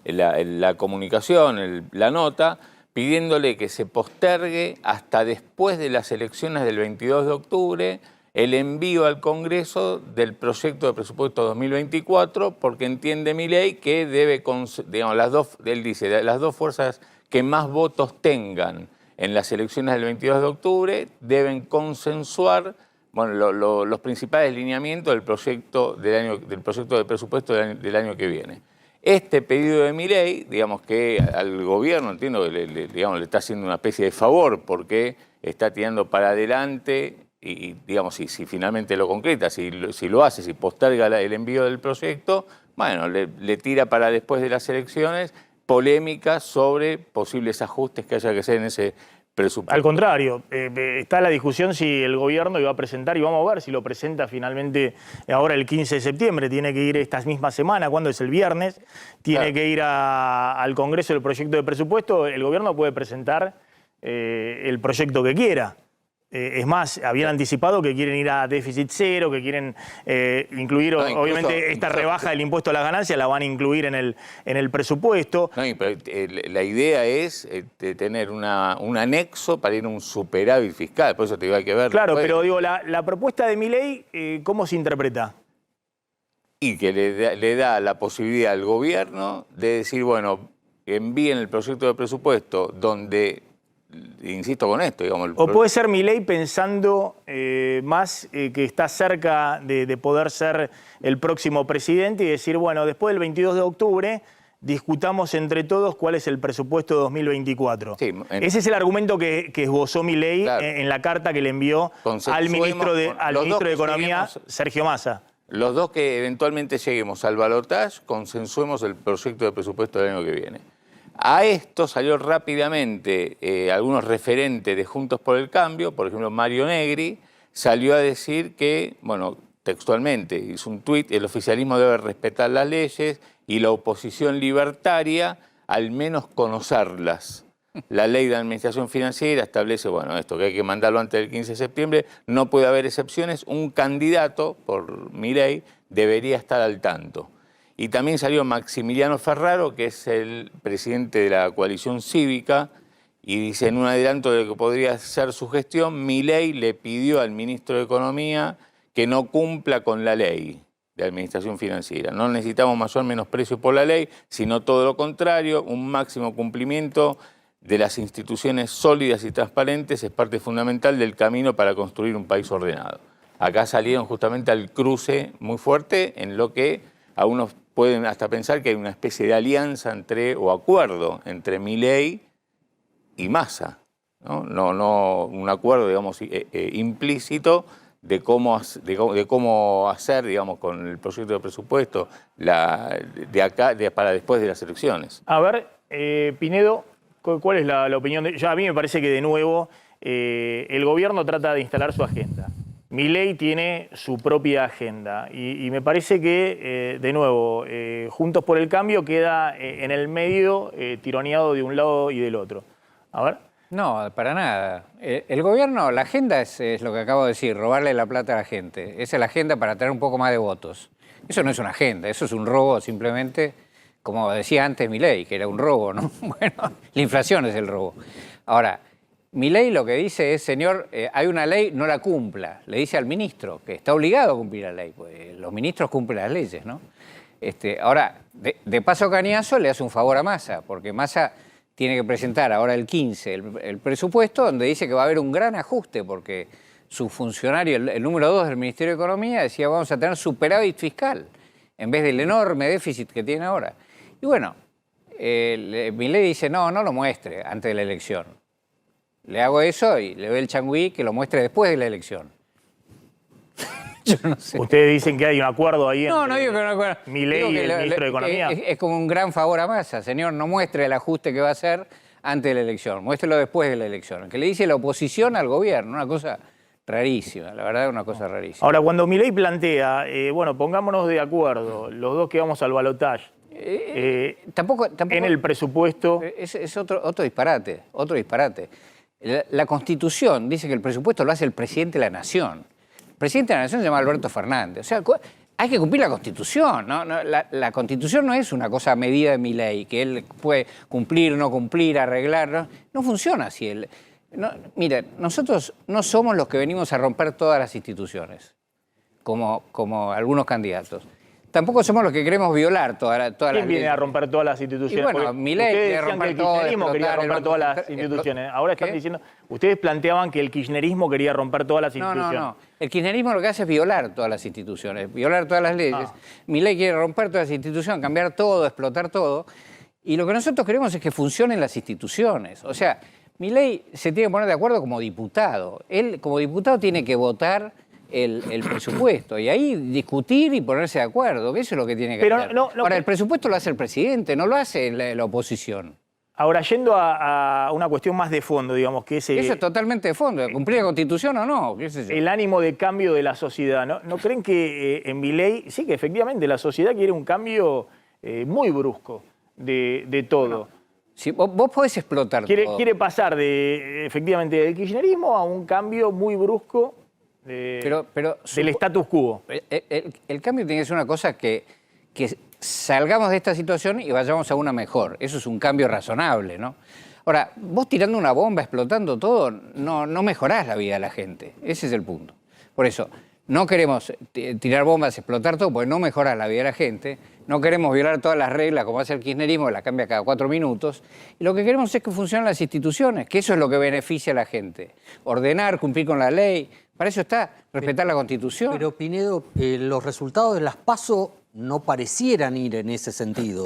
la comunicación, la nota, pidiéndole que se postergue hasta después de las elecciones del 22 de octubre el envío al Congreso del proyecto de presupuesto 2024, porque entiende Milei que debe, digamos, él dice, las dos fuerzas que más votos tengan en las elecciones del 22 de octubre deben consensuar, bueno, los principales lineamientos del proyecto de presupuesto del año que viene. Este pedido de Milei, digamos que al gobierno, entiendo que le está haciendo una especie de favor porque está tirando para adelante y digamos, si finalmente lo concreta, si lo hace, si posterga el envío del proyecto, bueno, le tira para después de las elecciones polémicas sobre posibles ajustes que haya que hacer en ese presupuesto. Al contrario, está la discusión si el gobierno iba a presentar, y vamos a ver si lo presenta finalmente ahora el 15 de septiembre, tiene que ir esta misma semana, ¿cuándo es? El viernes, tiene que ir al Congreso el proyecto de presupuesto, el gobierno puede presentar el proyecto que quiera. Es más, habían anticipado que quieren ir a déficit cero, que quieren incluir, obviamente, esta rebaja del impuesto a las ganancias la van a incluir en el presupuesto. No, pero la idea es tener un anexo para ir a un superávit fiscal, por eso te digo, hay que ver. Claro, pero digo, la propuesta de Milei, ¿cómo se interpreta? Y que le da la posibilidad al gobierno de decir, bueno, envíen el proyecto de presupuesto donde, insisto con esto, digamos... O puede ser Milei pensando más que está cerca de poder ser el próximo presidente y decir, bueno, después del 22 de octubre discutamos entre todos cuál es el presupuesto de 2024. Sí, ese es el argumento que esbozó Milei, claro, en la carta que le envió al ministro de Economía, Sergio Massa. Los dos que eventualmente lleguemos al balotaje, consensuemos el proyecto de presupuesto del año que viene. A esto salió rápidamente algunos referentes de Juntos por el Cambio, por ejemplo Mario Negri, salió a decir que, bueno, textualmente, hizo un tuit, el oficialismo debe respetar las leyes y la oposición libertaria al menos conocerlas. La ley de administración financiera establece, bueno, esto que hay que mandarlo antes del 15 de septiembre, no puede haber excepciones, un candidato, por Milei, debería estar al tanto. Y también salió Maximiliano Ferraro, que es el presidente de la coalición cívica, y dice en un adelanto de lo que podría ser su gestión, Milei le pidió al ministro de Economía que no cumpla con la ley de administración financiera. No necesitamos mayor menosprecio por la ley, sino todo lo contrario, un máximo cumplimiento de las instituciones sólidas y transparentes es parte fundamental del camino para construir un país ordenado. Acá salieron justamente al cruce muy fuerte en lo que algunos pueden hasta pensar que hay una especie de alianza o acuerdo entre Milei y Massa, ¿no? No un acuerdo, digamos, implícito de cómo hacer, digamos, con el proyecto de presupuesto para después de las elecciones. A ver, Pinedo, ¿cuál es la opinión de...? A mí me parece que de nuevo el gobierno trata de instalar su agenda. Milei tiene su propia agenda y me parece que, de nuevo, Juntos por el Cambio queda en el medio, tironeado de un lado y del otro. A ver. No, para nada. El gobierno, la agenda es lo que acabo de decir, robarle la plata a la gente. Esa es la agenda para tener un poco más de votos. Eso no es una agenda, eso es un robo simplemente, como decía antes Milei, que era un robo, ¿no? Bueno, la inflación es el robo. Ahora, Milei lo que dice es, señor, hay una ley, no la cumpla. Le dice al ministro, que está obligado a cumplir la ley, pues los ministros cumplen las leyes, ¿no? Ahora, de paso cañazo le hace un favor a Massa, porque Massa tiene que presentar ahora el 15 el presupuesto, donde dice que va a haber un gran ajuste, porque su funcionario, el número 2 del Ministerio de Economía, decía vamos a tener superávit fiscal, en vez del enorme déficit que tiene ahora. Y bueno, Milei dice, no lo muestre antes de la elección. Le hago eso y le doy el changüí que lo muestre después de la elección. Yo no sé. Ustedes dicen que hay un acuerdo ahí entre no digo que no hay acuerdo. Milei y el ministro de Economía. Es como un gran favor a Massa. Señor, no muestre el ajuste que va a hacer antes de la elección. Muéstrelo después de la elección. Que le dice la oposición al gobierno. Una cosa rarísima, la verdad, una cosa rarísima. Ahora, cuando Milei plantea, bueno, pongámonos de acuerdo, los dos que vamos al balotaje, tampoco en el presupuesto... Es otro disparate, otro disparate. La Constitución dice que el presupuesto lo hace el presidente de la Nación. El presidente de la Nación se llama Alberto Fernández. O sea, hay que cumplir la Constitución, ¿no? La Constitución no es una cosa a medida de Milei, que él puede cumplir, no cumplir, arreglar. No funciona así. Mire, nosotros no somos los que venimos a romper todas las instituciones, como algunos candidatos. Tampoco somos los que queremos violar todas las leyes. ¿Quién viene a romper todas las instituciones? Y bueno, Milei quiere romper todo. Ustedes decían que el kirchnerismo quería romper todas las instituciones. Ahora están diciendo... Ustedes planteaban que el kirchnerismo quería romper todas las instituciones. No. El kirchnerismo lo que hace es violar todas las instituciones, violar todas las leyes. Milei quiere romper todas las instituciones, cambiar todo, explotar todo. Y lo que nosotros queremos es que funcionen las instituciones. O sea, Milei se tiene que poner de acuerdo como diputado. Él, como diputado, tiene que votar el presupuesto y ahí discutir y ponerse de acuerdo, que eso es lo que tiene que hacer. Ahora, el presupuesto lo hace el presidente, no lo hace la oposición. Ahora, yendo a una cuestión más de fondo, digamos, que es... Eso es totalmente de fondo, ¿cumplir la Constitución o no? ¿Qué sé yo? El ánimo de cambio de la sociedad. ¿No creen que en Milei, sí que efectivamente la sociedad quiere un cambio muy brusco de todo? Bueno, Si vos podés explotar todo. Quiere pasar efectivamente del kirchnerismo a un cambio muy brusco del status quo. El cambio tiene que ser una cosa que salgamos de esta situación y vayamos a una mejor. Eso es un cambio razonable, ¿no? Ahora, vos tirando una bomba, explotando todo, no mejorás la vida de la gente. Ese es el punto. Por eso, no queremos tirar bombas, explotar todo, porque no mejorás la vida de la gente. No queremos violar todas las reglas, como hace el kirchnerismo, que la cambia cada 4 minutos. Y lo que queremos es que funcionen las instituciones, que eso es lo que beneficia a la gente. Ordenar, cumplir con la ley. Para eso está, respetar la Constitución. Pero, Pinedo, los resultados de las PASO no parecieran ir en ese sentido.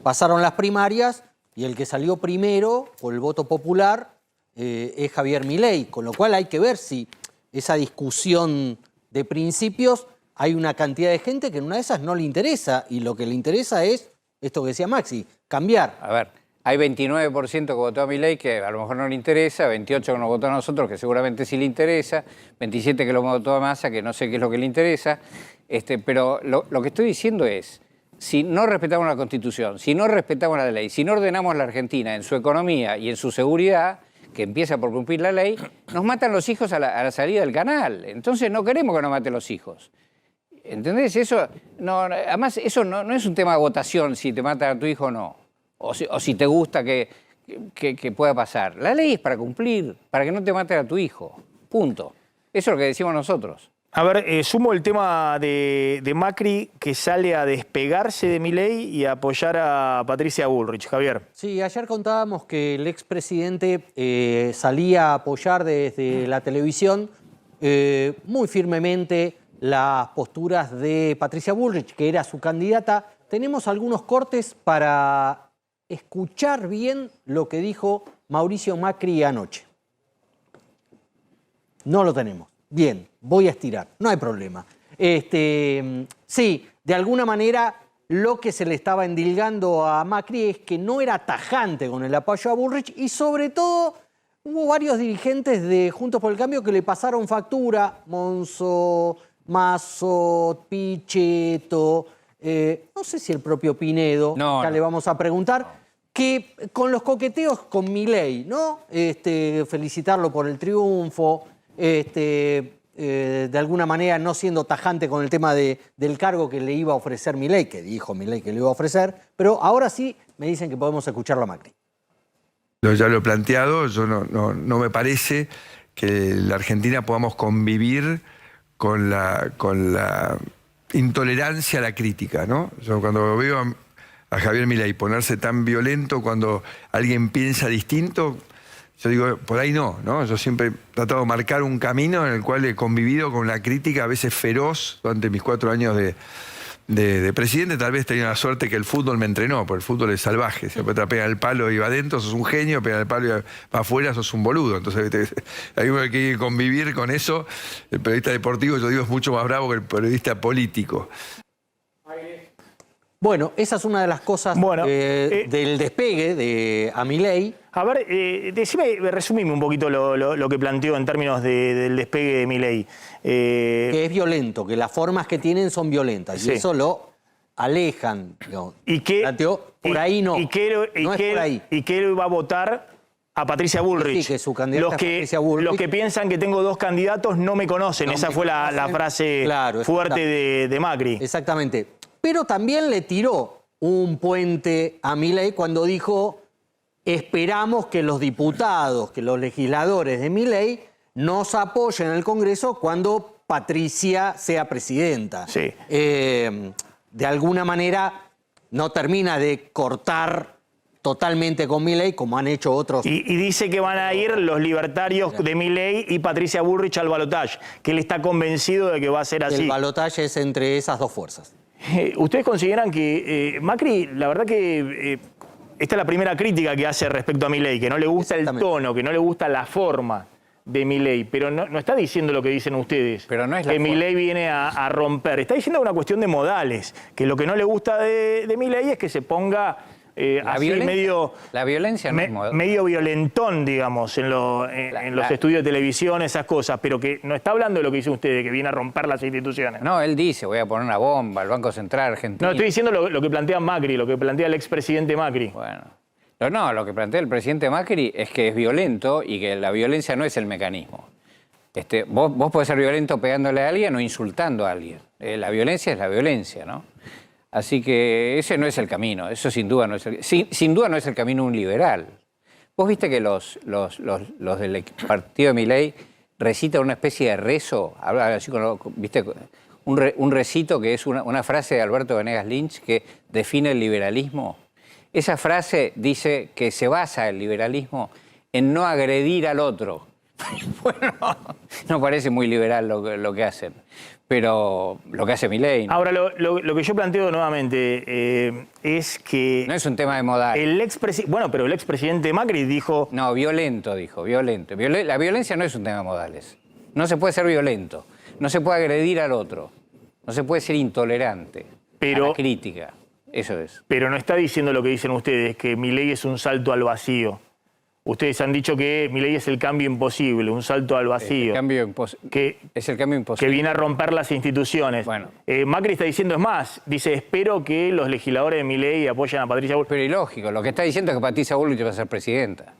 Pasaron las primarias y el que salió primero por el voto popular es Javier Milei, con lo cual hay que ver si esa discusión de principios, hay una cantidad de gente que en una de esas no le interesa, y lo que le interesa es esto que decía Maxi, cambiar. A ver, hay 29% que votó a Milei que a lo mejor no le interesa, 28% que nos votó a nosotros que seguramente sí le interesa, 27% que lo votó a Massa que no sé qué es lo que le interesa, pero lo que estoy diciendo es, si no respetamos la Constitución, si no respetamos la ley, si no ordenamos a la Argentina en su economía y en su seguridad, que empieza por cumplir la ley, nos matan los hijos a la salida del canal. Entonces no queremos que nos maten los hijos. ¿Entendés? Eso además, eso no es un tema de votación, si te matan a tu hijo o no. O si te gusta que pueda pasar. La ley es para cumplir, para que no te maten a tu hijo. Punto. Eso es lo que decimos nosotros. A ver, sumo el tema de Macri, que sale a despegarse de Milei y a apoyar a Patricia Bullrich. Javier. Sí, ayer contábamos que el expresidente salía a apoyar desde la televisión muy firmemente las posturas de Patricia Bullrich, que era su candidata. Tenemos algunos cortes para escuchar bien lo que dijo Mauricio Macri anoche. No lo tenemos. Bien, voy a estirar, no hay problema. Sí, de alguna manera lo que se le estaba endilgando a Macri es que no era tajante con el apoyo a Bullrich y sobre todo hubo varios dirigentes de Juntos por el Cambio que le pasaron factura, Monzó, Mazzot, Pichetto, no sé si el propio Pinedo, ya le vamos a preguntar, que con los coqueteos con Milei, ¿no? Felicitarlo por el triunfo, de alguna manera no siendo tajante con el tema del cargo que le iba a ofrecer Milei, que dijo Milei que le iba a ofrecer, pero ahora sí me dicen que podemos escucharlo a Macri. Ya lo he planteado, yo no me parece que la Argentina podamos convivir con la intolerancia a la crítica, ¿no? Yo cuando veo a Javier Milei ponerse tan violento cuando alguien piensa distinto, yo digo, por ahí no. Yo siempre he tratado de marcar un camino en el cual he convivido con la crítica, a veces feroz, durante mis 4 años de presidente. Tal vez tenía la suerte que el fútbol me entrenó, porque el fútbol es salvaje. Si te pegan el palo y va adentro, sos un genio, pegan el palo y va afuera, sos un boludo. Entonces, hay uno que hay que convivir con eso. El periodista deportivo, yo digo, es mucho más bravo que el periodista político. Bueno, esa es una de las cosas del despegue de Milei. A ver, resumime un poquito lo que planteó en términos del despegue de Milei. Que es violento, que las formas que tienen son violentas. Sí. Y eso lo alejan. Digamos. Y que planteó, por ahí no. Y que él va a votar a Patricia Bullrich. Sí, que su candidata Patricia Bullrich. Los que piensan que tengo 2 candidatos no me conocen. Esa fue la frase fuerte de Macri. Exactamente. Pero también le tiró un puente a Milei cuando dijo: esperamos que los diputados, que los legisladores de Milei nos apoyen en el Congreso cuando Patricia sea presidenta. Sí. De alguna manera no termina de cortar totalmente con Milei, como han hecho otros. Y dice que van a ir los libertarios de Milei y Patricia Bullrich al balotaje, que él está convencido de que va a ser así. El balotaje es entre esas 2 fuerzas. ¿Ustedes consideran que Macri, la verdad que esta es la primera crítica que hace respecto a Milei, que no le gusta el tono, que no le gusta la forma de Milei, pero no está diciendo lo que dicen ustedes, pero no es que Milei viene a romper, está diciendo una cuestión de modales, que lo que no le gusta de Milei es que se ponga así la violencia no es medio violentón, digamos, en los estudios de televisión, esas cosas, pero que no está hablando de lo que dice usted, que viene a romper las instituciones. No, él dice, voy a poner una bomba al Banco Central Argentino. No, estoy diciendo lo que plantea Macri, lo que plantea el expresidente Macri. Bueno, No, lo que plantea el presidente Macri es que es violento y que la violencia no es el mecanismo. Vos podés ser violento pegándole a alguien o insultando a alguien. La violencia es la violencia, ¿no? Así que ese no es el camino, eso sin duda no es sin duda no es el camino de un liberal. Vos viste que los del partido de Milei recitan una especie de rezo, así ¿viste? Un recito que es una frase de Alberto Venegas Lynch que define el liberalismo. Esa frase dice que se basa el liberalismo en no agredir al otro. Bueno, no parece muy liberal lo que hacen, pero lo que hace Milei, ¿no? Ahora, lo que yo planteo nuevamente es que... No es un tema de modal. Bueno, pero el expresidente Macri dijo... No, violento, dijo, violento. La violencia no es un tema de modales. No se puede ser violento, no se puede agredir al otro, no se puede ser intolerante a la crítica. Eso es. Pero no está diciendo lo que dicen ustedes, que Milei es un salto al vacío. Ustedes han dicho que Milei es el cambio imposible, un salto al vacío. Es el cambio imposible. Que viene a romper las instituciones. Bueno. Macri está diciendo, es más, dice, espero que los legisladores de Milei apoyen a Patricia Bullrich. Pero ilógico, lo que está diciendo es que Patricia Bullrich va a ser presidenta.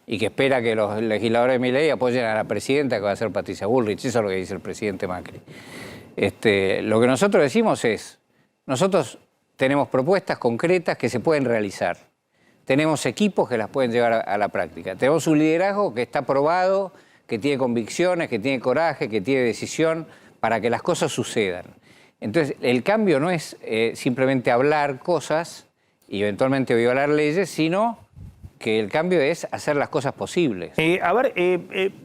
Y que espera que los legisladores de Milei apoyen a la presidenta que va a ser Patricia Bullrich. Eso es lo que dice el presidente Macri. Lo que nosotros decimos es, nosotros tenemos propuestas concretas que se pueden realizar. Tenemos equipos que las pueden llevar a la práctica. Tenemos un liderazgo que está probado, que tiene convicciones, que tiene coraje, que tiene decisión para que las cosas sucedan. Entonces, el cambio no es simplemente hablar cosas y eventualmente violar leyes, sino que el cambio es hacer las cosas posibles.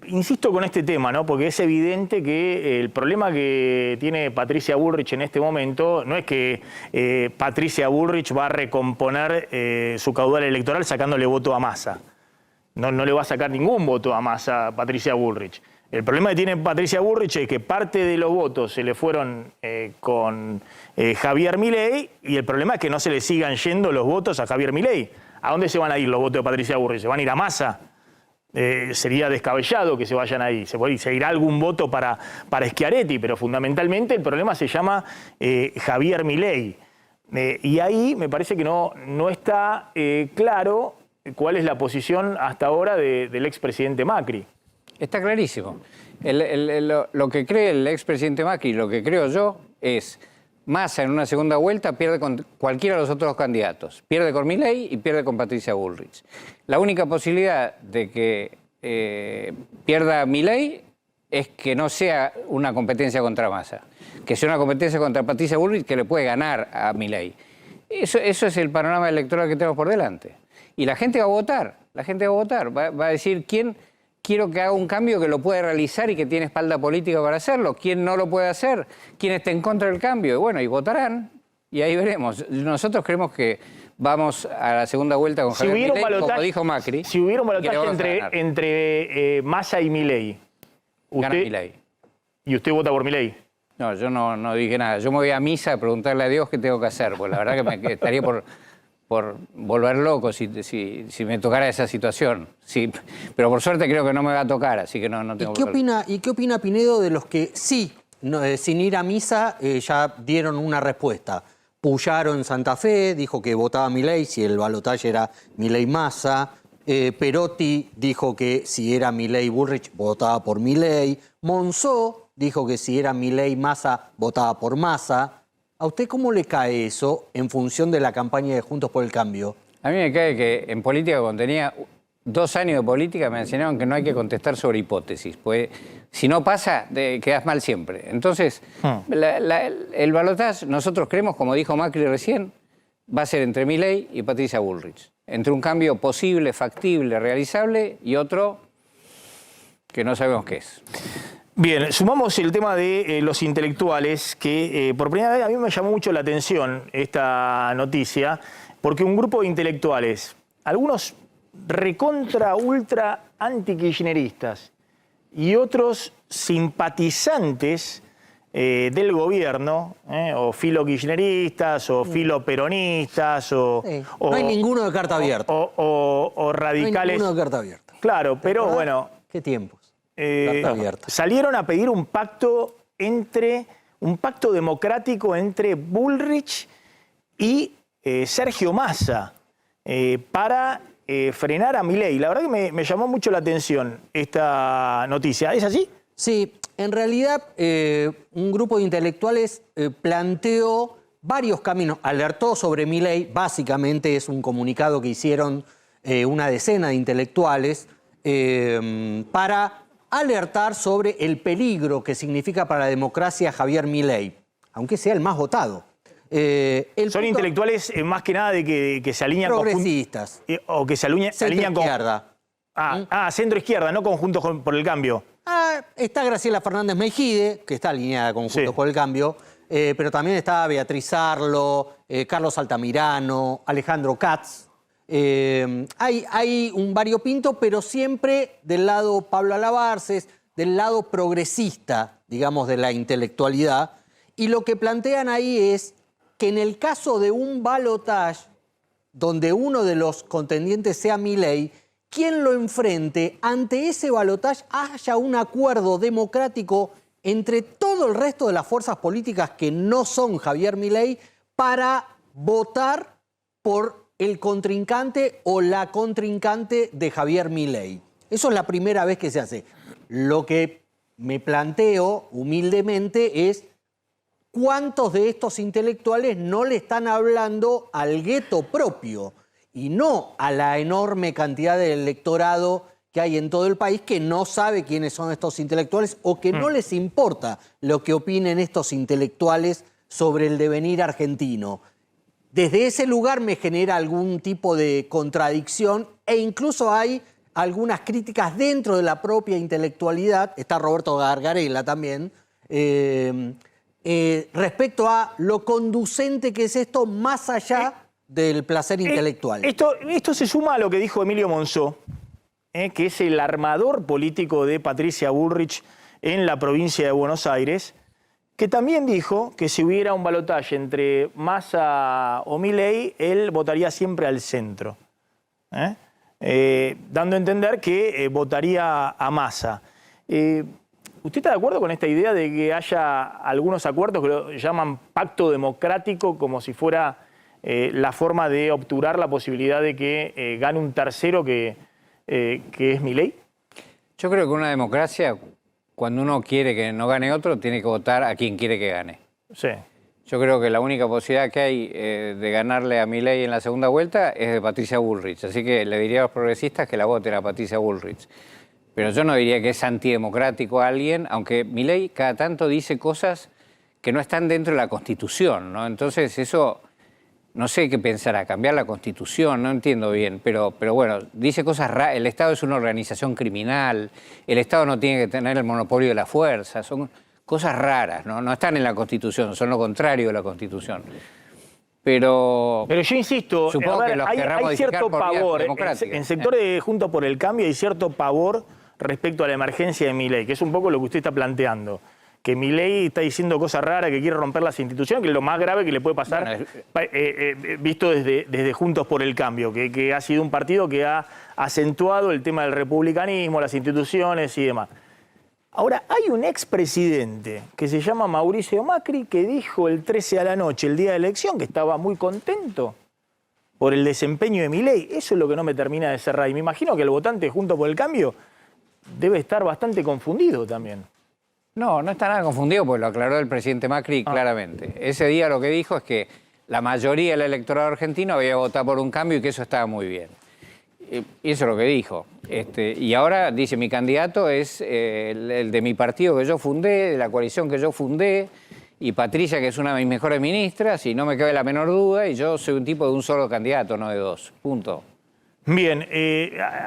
Insisto con este tema, ¿no? Porque es evidente que el problema que tiene Patricia Bullrich en este momento no es que Patricia Bullrich va a recomponer su caudal electoral sacándole voto a Massa. No le va a sacar ningún voto a Massa a Patricia Bullrich. El problema que tiene Patricia Bullrich es que parte de los votos se le fueron con Javier Milei y el problema es que no se le sigan yendo los votos a Javier Milei. ¿A dónde se van a ir los votos de Patricia Bullrich? ¿Se van a ir a Massa? Sería descabellado que se vayan ahí. Se irá algún voto para Schiaretti, pero fundamentalmente el problema se llama Javier Milei. Y ahí me parece que no está claro cuál es la posición hasta ahora del expresidente Macri. Está clarísimo. Lo que cree el expresidente Macri, lo que creo yo, es Massa en una segunda vuelta pierde con cualquiera de los otros candidatos. Pierde con Milei y pierde con Patricia Bullrich. La única posibilidad de que pierda Milei es que no sea una competencia contra Massa. Que sea una competencia contra Patricia Bullrich que le puede ganar a Milei. Eso es el panorama electoral que tenemos por delante. Y la gente va a votar. La gente va a votar. Va a decir quién quiero que haga un cambio que lo puede realizar y que tiene espalda política para hacerlo. ¿Quién no lo puede hacer? ¿Quién está en contra del cambio? Y bueno, y votarán y ahí veremos. Nosotros creemos que vamos a la segunda vuelta con Javier Milei, como dijo Macri. Si hubiera un balotaje entre Massa y Milei, gana Milei. ¿Y usted vota por Milei? No, yo no dije nada. Yo me voy a misa a preguntarle a Dios qué tengo que hacer, porque la verdad que estaría por volver loco si me tocara esa situación. Sí, pero por suerte creo que no me va a tocar, así que no tengo problema. ¿Y qué opina Pinedo de los que sí, sin ir a misa, ya dieron una respuesta? Puyaro en Santa Fe dijo que votaba Milei si el balotaje era Milei-Massa. Perotti dijo que si era Milei-Bullrich votaba por Milei. Monzó dijo que si era Milei-Massa votaba por Massa. ¿A usted cómo le cae eso en función de la campaña de Juntos por el Cambio? A mí me cae que en política, cuando tenía 2 años de política, me enseñaron que no hay que contestar sobre hipótesis, pues si no pasa, quedas mal siempre. Entonces, el balotaje, nosotros creemos, como dijo Macri recién, va a ser entre Milei y Patricia Bullrich. Entre un cambio posible, factible, realizable y otro que no sabemos qué es. Bien, sumamos el tema de los intelectuales, que por primera vez a mí me llamó mucho la atención esta noticia, porque un grupo de intelectuales, algunos recontra, ultra anti-kirchneristas y otros simpatizantes del gobierno, o filo-kirchneristas, o filo-peronistas, no hay ninguno de carta abierta. O radicales. No hay ninguno de carta abierta. Claro, pero bueno. ¿Qué tiempos? Salieron a pedir un pacto democrático entre Bullrich y Sergio Massa para frenar a Milei. La verdad que me llamó mucho la atención esta noticia. ¿Es así? Sí, en realidad un grupo de intelectuales planteó varios caminos, alertó sobre Milei, básicamente es un comunicado que hicieron una decena de intelectuales para alertar sobre el peligro que significa para la democracia Javier Milei, aunque sea el más votado. Son intelectuales más que nada de que se alinean progresistas. O que se alinean con... Izquierda. Centro izquierda, no con Juntos por el Cambio. Está Graciela Fernández Mejide, que está alineada con Juntos por el Cambio, pero también está Beatriz Arlo, Carlos Altamirano, Alejandro Katz. Hay un variopinto, pero siempre del lado Pablo Alabarces, del lado progresista, digamos, de la intelectualidad. Y lo que plantean ahí es que en el caso de un balotaje, donde uno de los contendientes sea Milei, quien lo enfrente, ante ese balotaje haya un acuerdo democrático entre todo el resto de las fuerzas políticas que no son Javier Milei para votar por el contrincante o la contrincante de Javier Milei. Eso es la primera vez que se hace. Lo que me planteo humildemente es cuántos de estos intelectuales no le están hablando al gueto propio y no a la enorme cantidad de electorado que hay en todo el país que no sabe quiénes son estos intelectuales o que no les importa lo que opinen estos intelectuales sobre el devenir argentino. Desde ese lugar me genera algún tipo de contradicción e incluso hay algunas críticas dentro de la propia intelectualidad, está Roberto Gargarella también, respecto a lo conducente que es esto más allá del placer intelectual. Esto se suma a lo que dijo Emilio Monzó, que es el armador político de Patricia Bullrich en la provincia de Buenos Aires, que también dijo que si hubiera un balotaje entre Massa o Milei, él votaría siempre al centro, dando a entender que votaría a Massa. ¿Usted está de acuerdo con esta idea de que haya algunos acuerdos que lo llaman pacto democrático, como si fuera la forma de obturar la posibilidad de que gane un tercero que es Milei? Yo creo que una democracia, cuando uno quiere que no gane otro, tiene que votar a quien quiere que gane. Sí. Yo creo que la única posibilidad que hay de ganarle a Milei en la segunda vuelta es de Patricia Bullrich. Así que le diría a los progresistas que la voten a Patricia Bullrich. Pero yo no diría que es antidemocrático a alguien, aunque Milei cada tanto dice cosas que no están dentro de la Constitución, ¿no? Entonces eso, no sé qué pensará, cambiar la Constitución, no entiendo bien, pero bueno, dice cosas raras. El Estado es una organización criminal, el Estado no tiene que tener el monopolio de la fuerza, son cosas raras, ¿no? No están en la Constitución, son lo contrario de la Constitución. Pero yo insisto, hay cierto pavor, en sectores de Juntos por el Cambio hay cierto pavor respecto a la emergencia de Milei, que es un poco lo que usted está planteando. Que Milei está diciendo cosas raras, que quiere romper las instituciones, que es lo más grave que le puede pasar, visto desde Juntos por el Cambio, que ha sido un partido que ha acentuado el tema del republicanismo, las instituciones y demás. Ahora, hay un expresidente que se llama Mauricio Macri que dijo el 13 a la noche, el día de elección, que estaba muy contento por el desempeño de Milei. Eso es lo que no me termina de cerrar. Y me imagino que el votante Juntos por el Cambio debe estar bastante confundido también. no está nada confundido, porque lo aclaró el presidente Macri claramente. Ese día lo que dijo es que la mayoría del electorado argentino había votado por un cambio y que eso estaba muy bien. Y eso es lo que dijo. Y ahora dice, mi candidato es el de mi partido que yo fundé, de la coalición que yo fundé, y Patricia, que es una de mis mejores ministras, y no me cabe la menor duda, y yo soy un tipo de un solo candidato, no de dos. Punto. Bien,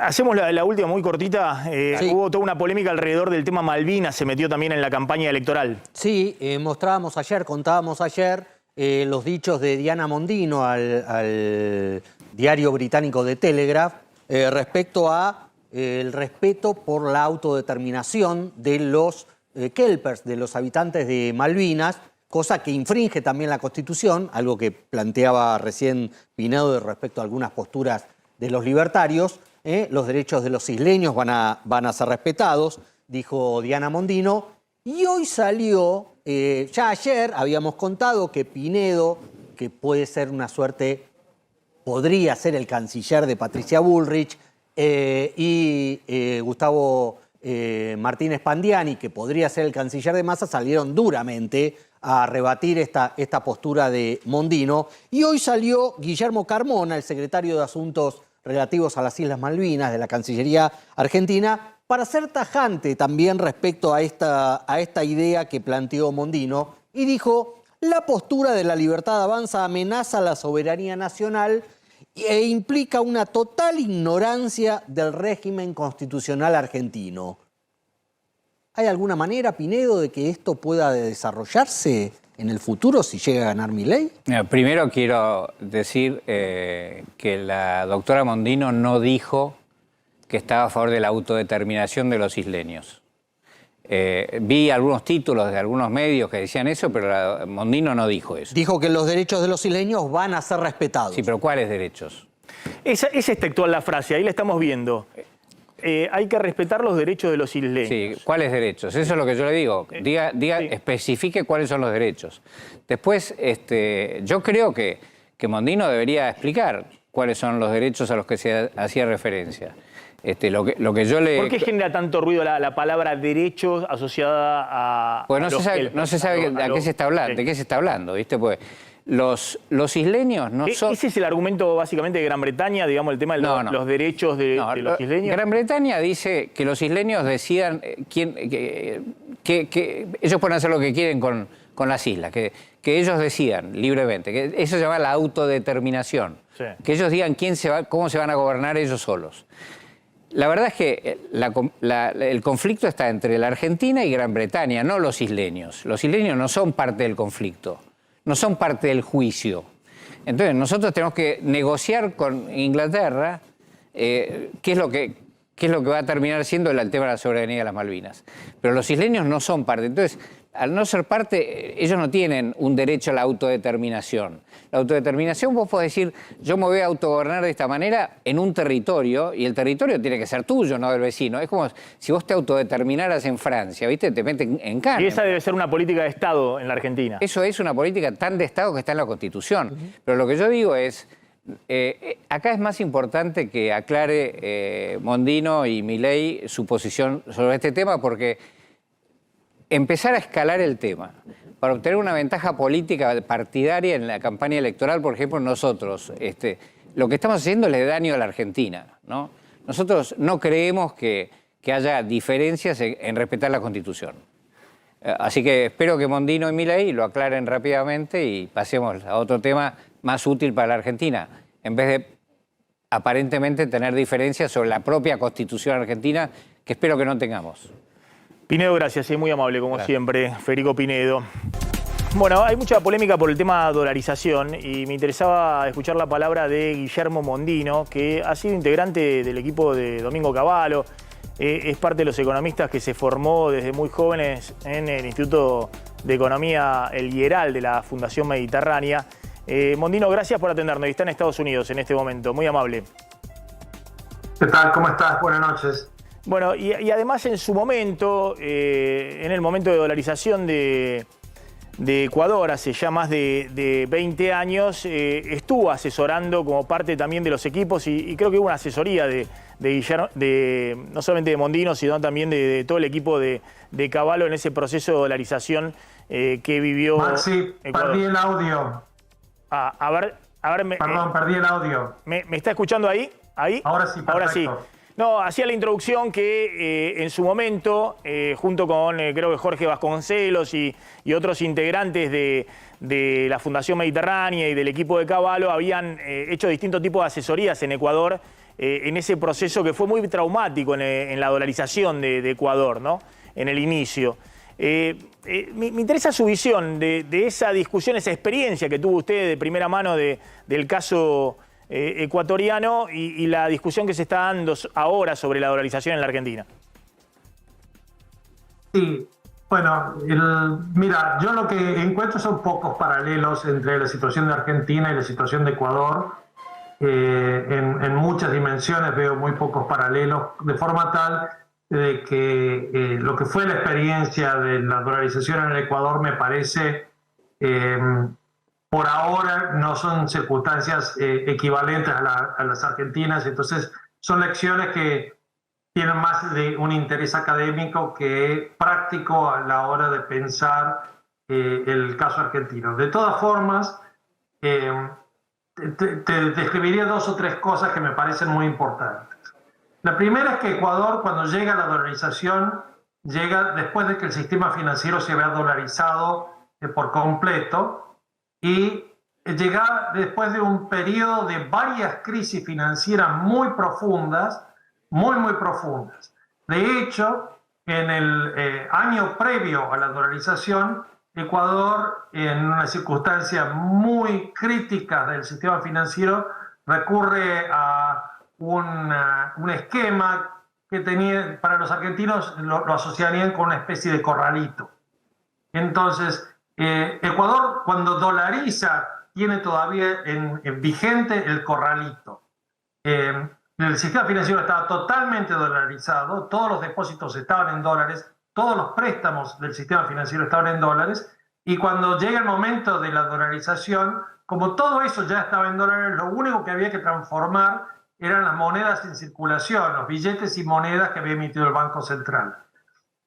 hacemos la última muy cortita. Sí. Hubo toda una polémica alrededor del tema Malvinas, se metió también en la campaña electoral. Sí, contábamos ayer los dichos de Diana Mondino al diario británico The Telegraph respecto a el respeto por la autodeterminación de los kelpers, de los habitantes de Malvinas, cosa que infringe también la Constitución, algo que planteaba recién Pinedo respecto a algunas posturas de los libertarios. Los derechos de los isleños van a ser respetados, dijo Diana Mondino. Y hoy salió, ya ayer habíamos contado que Pinedo, que puede ser una suerte podría ser el canciller de Patricia Bullrich, y Gustavo Martínez Pandiani, que podría ser el canciller de Massa, salieron duramente a rebatir esta postura de Mondino. Y hoy salió Guillermo Carmona, el secretario de Asuntos relativos a las Islas Malvinas de la Cancillería Argentina, para ser tajante también respecto a esta idea que planteó Mondino, y dijo: la postura de la Libertad Avanza amenaza la soberanía nacional e implica una total ignorancia del régimen constitucional argentino. ¿Hay alguna manera, Pinedo, de que esto pueda desarrollarse en el futuro si llega a ganar Milei? Primero quiero decir que la doctora Mondino no dijo que estaba a favor de la autodeterminación de los isleños. Vi algunos títulos de algunos medios que decían eso, pero Mondino no dijo eso. Dijo que los derechos de los isleños van a ser respetados. Sí, pero ¿cuáles derechos? Es textual la frase, ahí la estamos viendo. Hay que respetar los derechos de los isleños. Sí, ¿cuáles derechos? Eso es lo que yo le digo. Diga, sí. Especifique cuáles son los derechos. Después, yo creo que Mondino debería explicar cuáles son los derechos a los que se hacía referencia. Lo que yo le... ¿Por qué genera tanto ruido la palabra derechos asociada a... Pues no se sabe de qué se está hablando, de qué se está hablando, ¿viste? Pues los isleños no son... ¿Ese es el argumento básicamente de Gran Bretaña, digamos, el tema de los derechos de los isleños? Gran Bretaña dice que los isleños decidan que ellos pueden hacer lo que quieren con las islas, que ellos decidan libremente, que eso se llama la autodeterminación, sí. Que ellos digan cómo se van a gobernar ellos solos. La verdad es que el conflicto está entre la Argentina y Gran Bretaña, no los isleños. Los isleños no son parte del conflicto, no son parte del juicio. Entonces nosotros tenemos que negociar con Inglaterra qué es lo que va a terminar siendo el tema de la soberanía de las Malvinas. Pero los isleños no son parte. Entonces, al no ser parte, ellos no tienen un derecho a la autodeterminación. La autodeterminación, vos podés decir, yo me voy a autogobernar de esta manera en un territorio, y el territorio tiene que ser tuyo, no del vecino. Es como si vos te autodeterminaras en Francia, ¿viste? Te meten en cana. Y esa debe ser una política de Estado en la Argentina. Eso es una política tan de Estado que está en la Constitución. Pero lo que yo digo es, acá es más importante que aclare Mondino y Milei su posición sobre este tema, porque empezar a escalar el tema para obtener una ventaja política partidaria en la campaña electoral, por ejemplo, nosotros, lo que estamos haciendo le da daño a la Argentina, ¿no? Nosotros no creemos que haya diferencias en respetar la Constitución. Así que espero que Mondino y Milei lo aclaren rápidamente y pasemos a otro tema más útil para la Argentina, en vez de aparentemente tener diferencias sobre la propia Constitución argentina, que espero que no tengamos. Pinedo, gracias, muy amable como siempre, Federico Pinedo. Bueno, hay mucha polémica por el tema dolarización y me interesaba escuchar la palabra de Guillermo Mondino, que ha sido integrante del equipo de Domingo Cavallo, es parte de los economistas que se formó desde muy jóvenes en el Instituto de Economía El Hieral de la Fundación Mediterránea. Mondino, gracias por atendernos, está en Estados Unidos en este momento, muy amable. ¿Qué tal? ¿Cómo estás? Buenas noches. Bueno, y además en su momento, en el momento de dolarización de Ecuador, hace ya más de 20 años, estuvo asesorando como parte también de los equipos y creo que hubo una asesoría de Guillermo, no solamente de Mondino, sino también de todo el equipo de Cavallo en ese proceso de dolarización que vivió Maxi, Ecuador. Perdí el audio. A ver, Perdón, perdí el audio. ¿Me está escuchando ahí? ¿Ahí? Ahora sí, perfecto. Ahora sí. No, hacía la introducción que en su momento, junto con creo que Jorge Vasconcelos y otros integrantes de la Fundación Mediterránea y del equipo de Cavallo, habían hecho distintos tipos de asesorías en Ecuador en ese proceso que fue muy traumático en la dolarización de Ecuador, ¿no? En el inicio. Me interesa su visión de esa discusión, esa experiencia que tuvo usted de primera mano del caso ecuatoriano y la discusión que se está dando ahora sobre la dolarización en la Argentina. Sí, bueno, mira, yo lo que encuentro son pocos paralelos entre la situación de Argentina y la situación de Ecuador. En muchas dimensiones veo muy pocos paralelos, de forma tal de que lo que fue la experiencia de la dolarización en el Ecuador me parece por ahora no son circunstancias equivalentes a las argentinas, entonces son lecciones que tienen más de un interés académico que práctico a la hora de pensar el caso argentino. De todas formas, te describiría 2 o 3 cosas que me parecen muy importantes. La primera es que Ecuador, cuando llega a la dolarización, llega después de que el sistema financiero se había dolarizado por completo y llega después de un periodo de varias crisis financieras muy profundas, muy profundas. De hecho, en el año previo a la dolarización, Ecuador, en una circunstancia muy crítica del sistema financiero, recurre a un esquema que tenía, para los argentinos lo asociarían con una especie de corralito. Entonces, Ecuador, cuando dolariza, tiene todavía en vigente el corralito. El sistema financiero estaba totalmente dolarizado, todos los depósitos estaban en dólares, todos los préstamos del sistema financiero estaban en dólares, y cuando llega el momento de la dolarización, como todo eso ya estaba en dólares, lo único que había que transformar eran las monedas en circulación, los billetes y monedas que había emitido el Banco Central.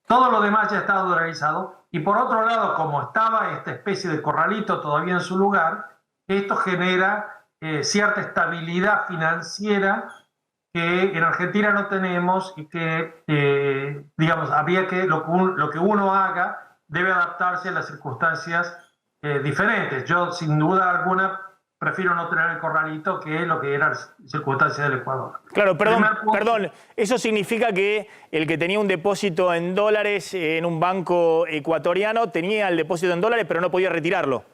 Todo lo demás ya estaba dolarizado, y por otro lado, como estaba esta especie de corralito todavía en su lugar, esto genera cierta estabilidad financiera que en Argentina no tenemos y que, digamos, había que lo que uno haga debe adaptarse a las circunstancias diferentes. Yo, sin duda alguna, prefiero no tener el corralito que lo que eran las circunstancias del Ecuador. Claro, perdón, eso significa que el que tenía un depósito en dólares en un banco ecuatoriano tenía el depósito en dólares, pero no podía retirarlo.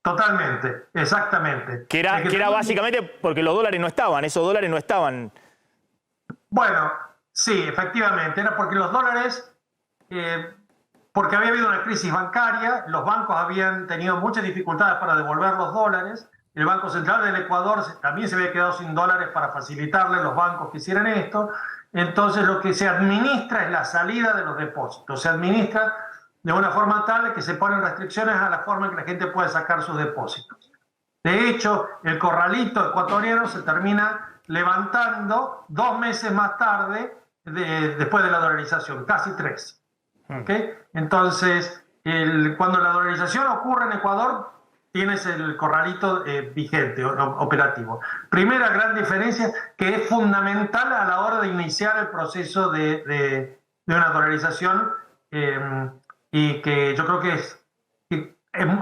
Totalmente, exactamente. Que era básicamente porque los dólares no estaban, esos dólares no estaban. Bueno, sí, efectivamente, era porque los dólares, porque había habido una crisis bancaria, los bancos habían tenido muchas dificultades para devolver los dólares, el Banco Central del Ecuador también se había quedado sin dólares para facilitarle a los bancos que hicieran esto, entonces lo que se administra es la salida de los depósitos, se administra de una forma tal que se ponen restricciones a la forma en que la gente puede sacar sus depósitos. De hecho, el corralito ecuatoriano se termina levantando 2 meses más tarde, después de la dolarización, casi 3. ¿Okay? Entonces, cuando la dolarización ocurre en Ecuador, tienes el corralito vigente, operativo. Primera gran diferencia, que es fundamental a la hora de iniciar el proceso de una dolarización, y que yo creo que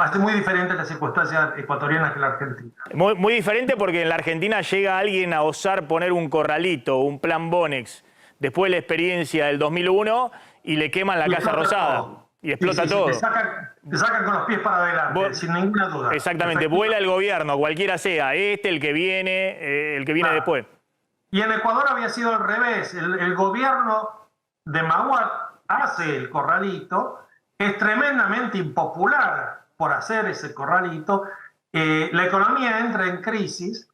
hace muy diferente las circunstancias ecuatorianas que la Argentina. Muy diferente, porque en la Argentina llega alguien a osar poner un corralito, un plan Bonex, después de la experiencia del 2001, y le queman la Casa Rosada. Todo. Y explota todo. Te sacan con los pies para adelante, sin ninguna duda. Exactamente, vuela el gobierno, cualquiera sea, el que viene después. Y en Ecuador había sido al revés. El gobierno de Mahuad hace el corralito, es tremendamente impopular por hacer ese corralito, la economía entra en crisis.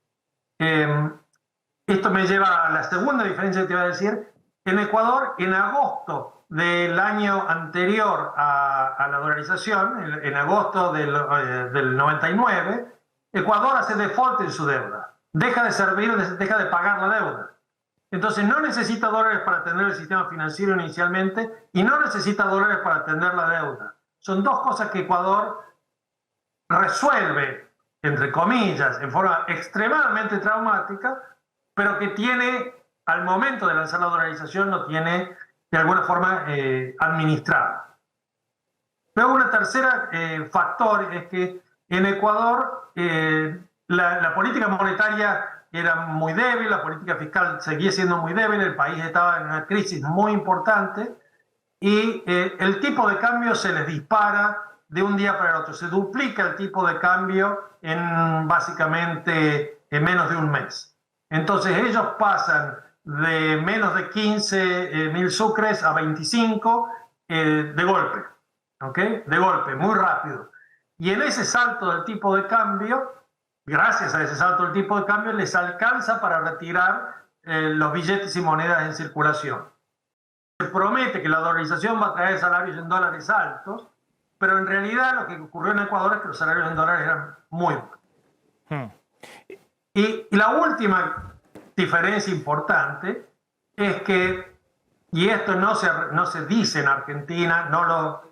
Esto me lleva a la segunda diferencia que te iba a decir. En Ecuador, en agosto del año anterior a la dolarización, en agosto del 99, Ecuador hace default en su deuda, deja de pagar la deuda. Entonces no necesita dólares para atender el sistema financiero inicialmente y no necesita dólares para atender la deuda. Son 2 cosas que Ecuador resuelve, entre comillas, en forma extremadamente traumática, pero que tiene, al momento de lanzar la dolarización, lo tiene de alguna forma administrada. Luego, una tercera factor es que en Ecuador la política monetaria era muy débil, la política fiscal seguía siendo muy débil, el país estaba en una crisis muy importante y el tipo de cambio se les dispara de un día para el otro. Se duplica el tipo de cambio básicamente en menos de un mes. Entonces ellos pasan de menos de 15.000 sucres a 25 de golpe, ¿okay? De golpe, muy rápido. Y en ese salto del tipo de cambio, gracias a ese salto del tipo de cambio, les alcanza para retirar los billetes y monedas en circulación. Se promete que la dolarización va a traer salarios en dólares altos, pero en realidad lo que ocurrió en Ecuador es que los salarios en dólares eran muy buenos. Y la última diferencia importante es que, y esto no se dice en Argentina, no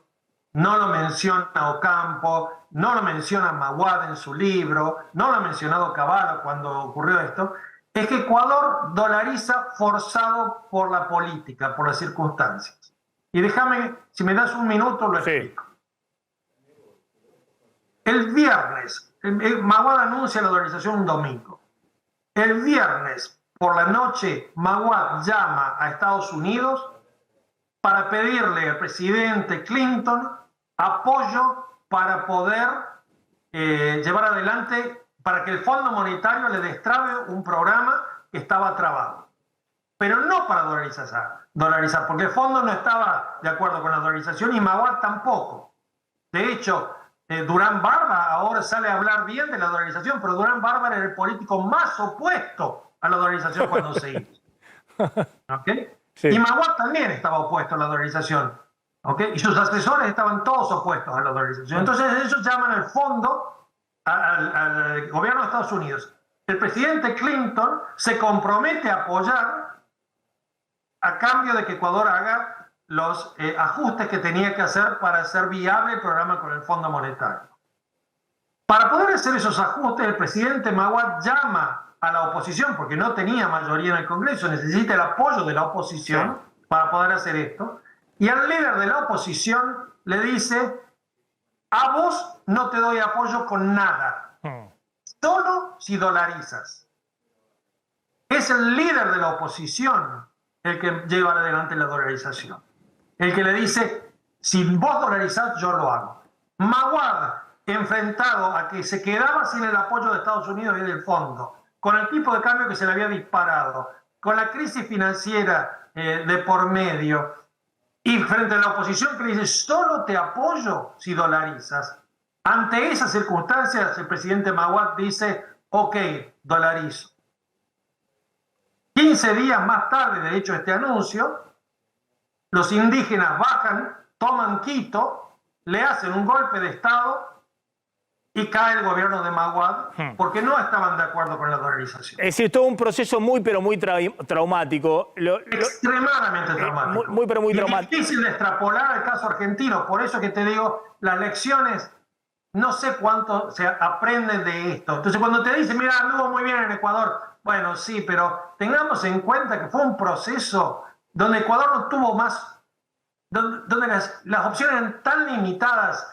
lo menciona Ocampo, no lo menciona Maguad en su libro, no lo ha mencionado Cavallo cuando ocurrió esto, es que Ecuador dolariza forzado por la política, por las circunstancias. Y déjame, si me das un minuto, lo explico. El viernes, Maguad anuncia la dolarización un domingo. El viernes por la noche, Maguad llama a Estados Unidos para pedirle al presidente Clinton apoyo para poder llevar adelante, para que el Fondo Monetario le destrabe un programa que estaba trabado. Pero no para dolarizar, porque el fondo no estaba de acuerdo con la dolarización y Maguad tampoco. De hecho, Durán Barba ahora sale a hablar bien de la dolarización, pero Durán Barba era el político más opuesto a la dolarización cuando se hizo. ¿Okay? Sí. Y Maguad también estaba opuesto a la dolarización. ¿Okay? Y sus asesores estaban todos opuestos a la dolarización. Entonces ellos llaman al fondo, al gobierno de Estados Unidos. El presidente Clinton se compromete a apoyar a cambio de que Ecuador haga los ajustes que tenía que hacer para hacer viable el programa con el Fondo Monetario. Para poder hacer esos ajustes, el presidente Maguad llama a la oposición, porque no tenía mayoría en el Congreso, necesita el apoyo de la oposición para poder hacer esto, y al líder de la oposición le dice: a vos no te doy apoyo con nada, solo si dolarizas. Es el líder de la oposición el que lleva adelante la dolarización. El que le dice: si vos dolarizás, yo lo hago. Maguad, enfrentado a que se quedaba sin el apoyo de Estados Unidos y del fondo, con el tipo de cambio que se le había disparado, con la crisis financiera de por medio, y frente a la oposición que le dice: solo te apoyo si dolarizas. Ante esas circunstancias, el presidente Maguad dice: ok, dolarizo. 15 días más tarde, de hecho, este anuncio, los indígenas bajan, toman Quito, le hacen un golpe de Estado y cae el gobierno de Maguad porque no estaban de acuerdo con la dolarización. Es decir, todo un proceso muy, pero muy traumático. Extremadamente traumático. Muy, pero muy traumático. Es difícil de extrapolar el caso argentino. Por eso que te digo, las lecciones, no sé cuánto se aprenden de esto. Entonces, cuando te dicen: mira, anduvo muy bien en Ecuador, bueno, sí, pero tengamos en cuenta que fue un proceso donde Ecuador no tuvo más, donde las opciones eran tan limitadas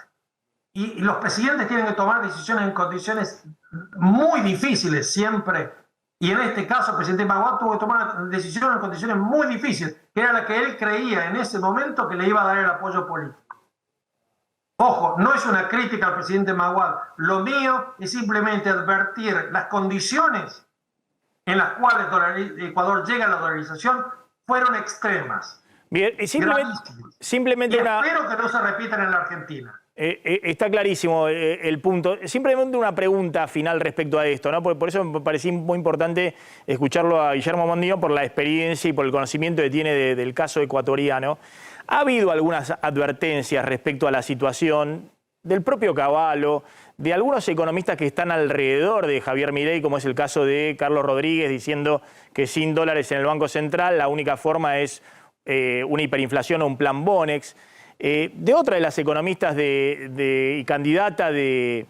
y los presidentes tienen que tomar decisiones en condiciones muy difíciles siempre. Y en este caso, el presidente Maguad tuvo que tomar decisiones en condiciones muy difíciles, que era la que él creía en ese momento que le iba a dar el apoyo político. Ojo, no es una crítica al presidente Maguad. Lo mío es simplemente advertir las condiciones en las cuales Ecuador llega a la dolarización fueron extremas. Bien, simplemente espero que no se repitan en la Argentina. Está clarísimo el punto. Simplemente una pregunta final respecto a esto, ¿no? Por eso me parecía muy importante escucharlo a Guillermo Mondino por la experiencia y por el conocimiento que tiene del caso ecuatoriano. Ha habido algunas advertencias respecto a la situación del propio Cavallo, de algunos economistas que están alrededor de Javier Milei, como es el caso de Carlos Rodríguez, diciendo que sin dólares en el Banco Central la única forma es una hiperinflación o un plan Bonex. De otra de las economistas y candidata de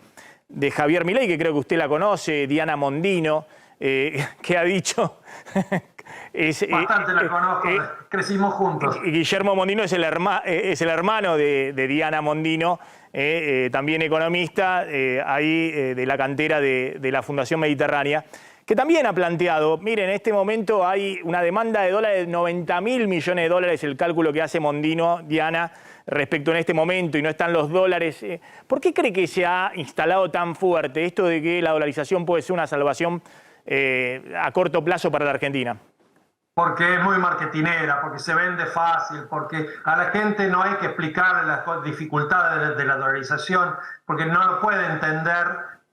Javier Milei, que creo que usted la conoce, Diana Mondino, que ha dicho... Bastante la conozco, crecimos juntos. Guillermo Mondino es el hermano de Diana Mondino, también economista, ahí de la cantera de la Fundación Mediterránea, que también ha planteado: miren, en este momento hay una demanda de dólares de 90.000 millones de dólares, el cálculo que hace Mondino, Diana, respecto en este momento, y no están los dólares. ¿Por qué cree que se ha instalado tan fuerte esto de que la dolarización puede ser una salvación a corto plazo para la Argentina? Porque es muy marketinera, porque se vende fácil, porque a la gente no hay que explicarle las dificultades de la dolarización, porque no lo puede entender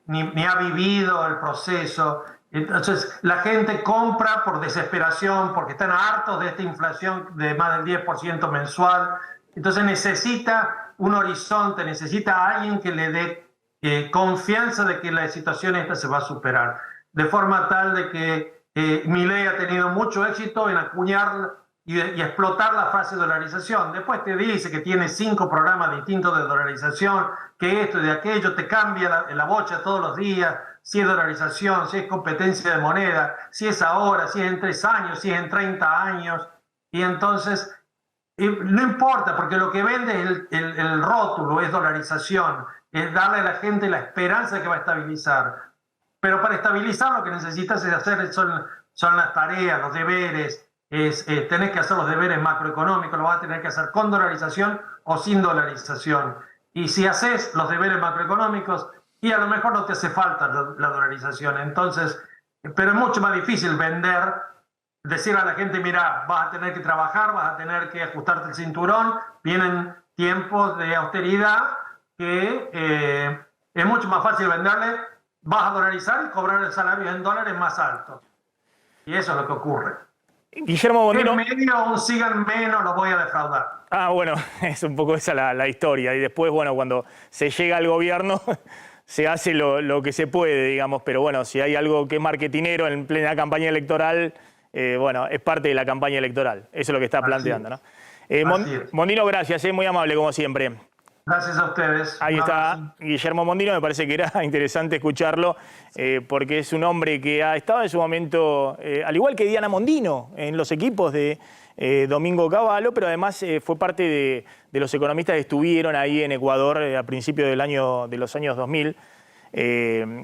ni ha vivido el proceso. Entonces la gente compra por desesperación, porque están hartos de esta inflación de más del 10% mensual. Entonces necesita un horizonte, necesita a alguien que le dé confianza de que la situación esta se va a superar. De forma tal de que Milei ha tenido mucho éxito en acuñar y explotar la fase de dolarización. Después te dice que tiene 5 programas distintos de dolarización, que esto y de aquello, te cambia la bocha todos los días, si es dolarización, si es competencia de moneda, si es ahora, si es en 3 años, si es en 30 años. Y entonces, no importa, porque lo que vende es el rótulo, es dolarización, es darle a la gente la esperanza de que va a estabilizar. Pero para estabilizar lo que necesitas es hacer son las tareas, los deberes, tenés que hacer los deberes macroeconómicos, lo vas a tener que hacer con dolarización o sin dolarización. Y si haces los deberes macroeconómicos, y a lo mejor no te hace falta la dolarización. Entonces, pero es mucho más difícil decir a la gente, mira, vas a tener que trabajar, vas a tener que ajustarte el cinturón, vienen tiempos de austeridad que es mucho más fácil venderle, vas a dolarizar y cobrar el salario en dólares más alto. Y eso es lo que ocurre. Guillermo Mondino. En medio aún sigan menos, los voy a defraudar. Bueno, es un poco esa la historia. Y después, bueno, cuando se llega al gobierno, se hace lo que se puede, digamos. Pero bueno, si hay algo que es marketinero en plena campaña electoral, bueno, es parte de la campaña electoral. Eso es lo que está planteando, ¿no? Mondino, gracias, muy amable como siempre. Gracias a ustedes. Ahí está Guillermo Mondino, me parece que era interesante escucharlo porque es un hombre que ha estado en su momento, al igual que Diana Mondino, en los equipos de Domingo Cavallo, pero además fue parte de los economistas que estuvieron ahí en Ecuador a principios de los años 2000,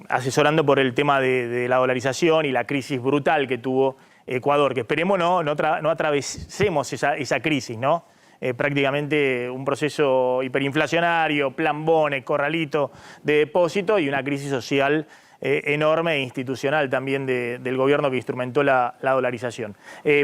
asesorando por el tema de la dolarización y la crisis brutal que tuvo Ecuador, que esperemos no atravesemos esa crisis, ¿no? Prácticamente un proceso hiperinflacionario, plan Bones, corralito de depósito y una crisis social enorme e institucional también del gobierno que instrumentó la dolarización.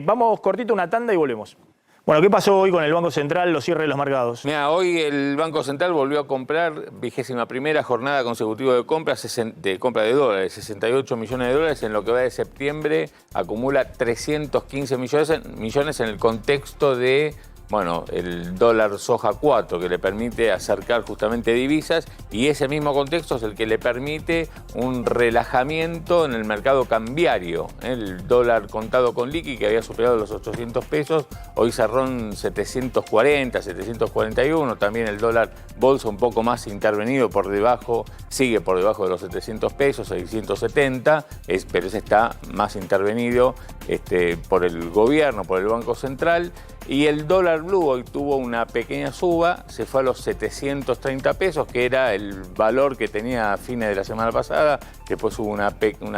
Vamos cortito una tanda y volvemos. Bueno, ¿qué pasó hoy con el Banco Central, los cierres de los mercados? Mira, hoy el Banco Central volvió a comprar, 21ª jornada consecutiva de compra de dólares, 68 millones de dólares. En lo que va de septiembre acumula 315 millones en el contexto de, bueno, el dólar soja 4, que le permite acercar justamente divisas, y ese mismo contexto es el que le permite un relajamiento en el mercado cambiario. El dólar contado con liqui, que había superado los 800 pesos, hoy cerró en 740, 741. También el dólar bolsa un poco más intervenido por debajo, sigue por debajo de los 700 pesos, 670, pero ese está más intervenido por el gobierno, por el Banco Central. Y el dólar blue hoy tuvo una pequeña suba, se fue a los 730 pesos, que era el valor que tenía a fines de la semana pasada. Después hubo una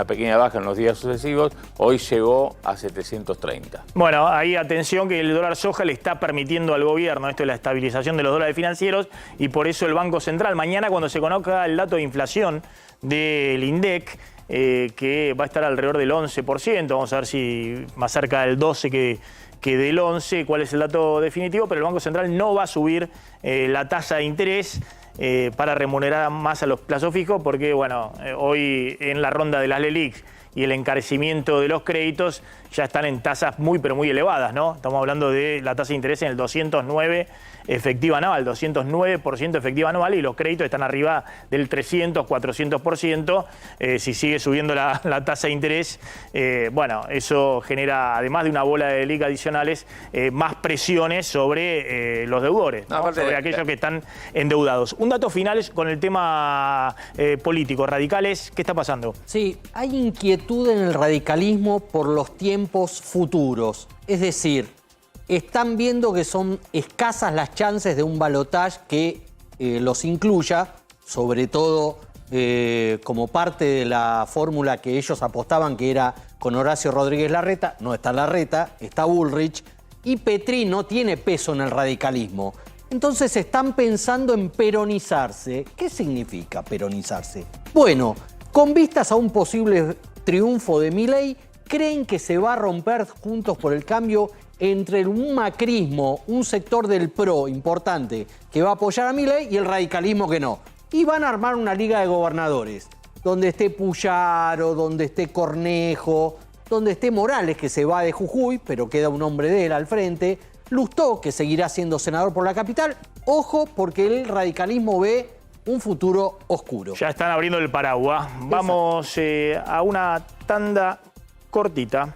pequeña baja en los días sucesivos, hoy llegó a 730. Bueno, ahí atención que el dólar soja le está permitiendo al gobierno esto de la estabilización de los dólares financieros, y por eso el Banco Central, mañana cuando se conozca el dato de inflación del INDEC, que va a estar alrededor del 11%, vamos a ver si más cerca del 12% que del 11%, cuál es el dato definitivo, pero el Banco Central no va a subir la tasa de interés para remunerar más a los plazos fijos, porque bueno, hoy en la ronda de las LELIQ y el encarecimiento de los créditos ya están en tasas muy pero muy elevadas, ¿no? Estamos hablando de la tasa de interés en el 209 efectiva anual, 209% efectiva anual, y los créditos están arriba del 300, 400%. Si sigue subiendo la tasa de interés, bueno, eso genera, además de una bola de LELIQ adicionales, más presiones sobre los deudores, ¿no? Sobre aquellos que están endeudados. Un dato final con el tema político. Radicales, ¿qué está pasando? Sí, hay inquietud en el radicalismo por los tiempos futuros. Es decir, están viendo que son escasas las chances de un balotaje que los incluya, sobre todo como parte de la fórmula que ellos apostaban, que era con Horacio Rodríguez Larreta. No está Larreta, está Bullrich, y Petri no tiene peso en el radicalismo. Entonces están pensando en peronizarse. ¿Qué significa peronizarse? Bueno, con vistas a un posible triunfo de Milei, creen que se va a romper Juntos por el Cambio entre un macrismo, un sector del PRO importante que va a apoyar a Milei, y el radicalismo que no. Y van a armar una liga de gobernadores, donde esté Puyaro, donde esté Cornejo, donde esté Morales, que se va de Jujuy, pero queda un hombre de él al frente, Lustó, que seguirá siendo senador por la capital, Ojo, porque el radicalismo ve un futuro oscuro. Ya están abriendo el paraguas. Vamos a una tanda cortita.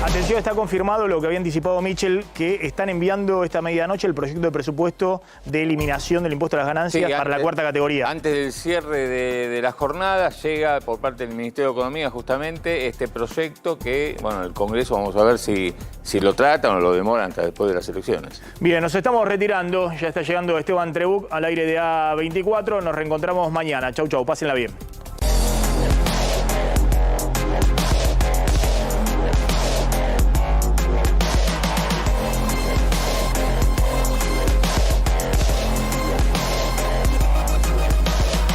Atención, está confirmado lo que había anticipado Michel, que están enviando esta medianoche el proyecto de presupuesto de eliminación del impuesto a las ganancias para la cuarta categoría. Antes del cierre de la jornada llega por parte del Ministerio de Economía justamente este proyecto que, bueno, el Congreso vamos a ver si lo tratan o lo demoran hasta después de las elecciones. Bien, nos estamos retirando. Ya está llegando Esteban Trebuch al aire de A24. Nos reencontramos mañana. Chau, chau. Pásenla bien.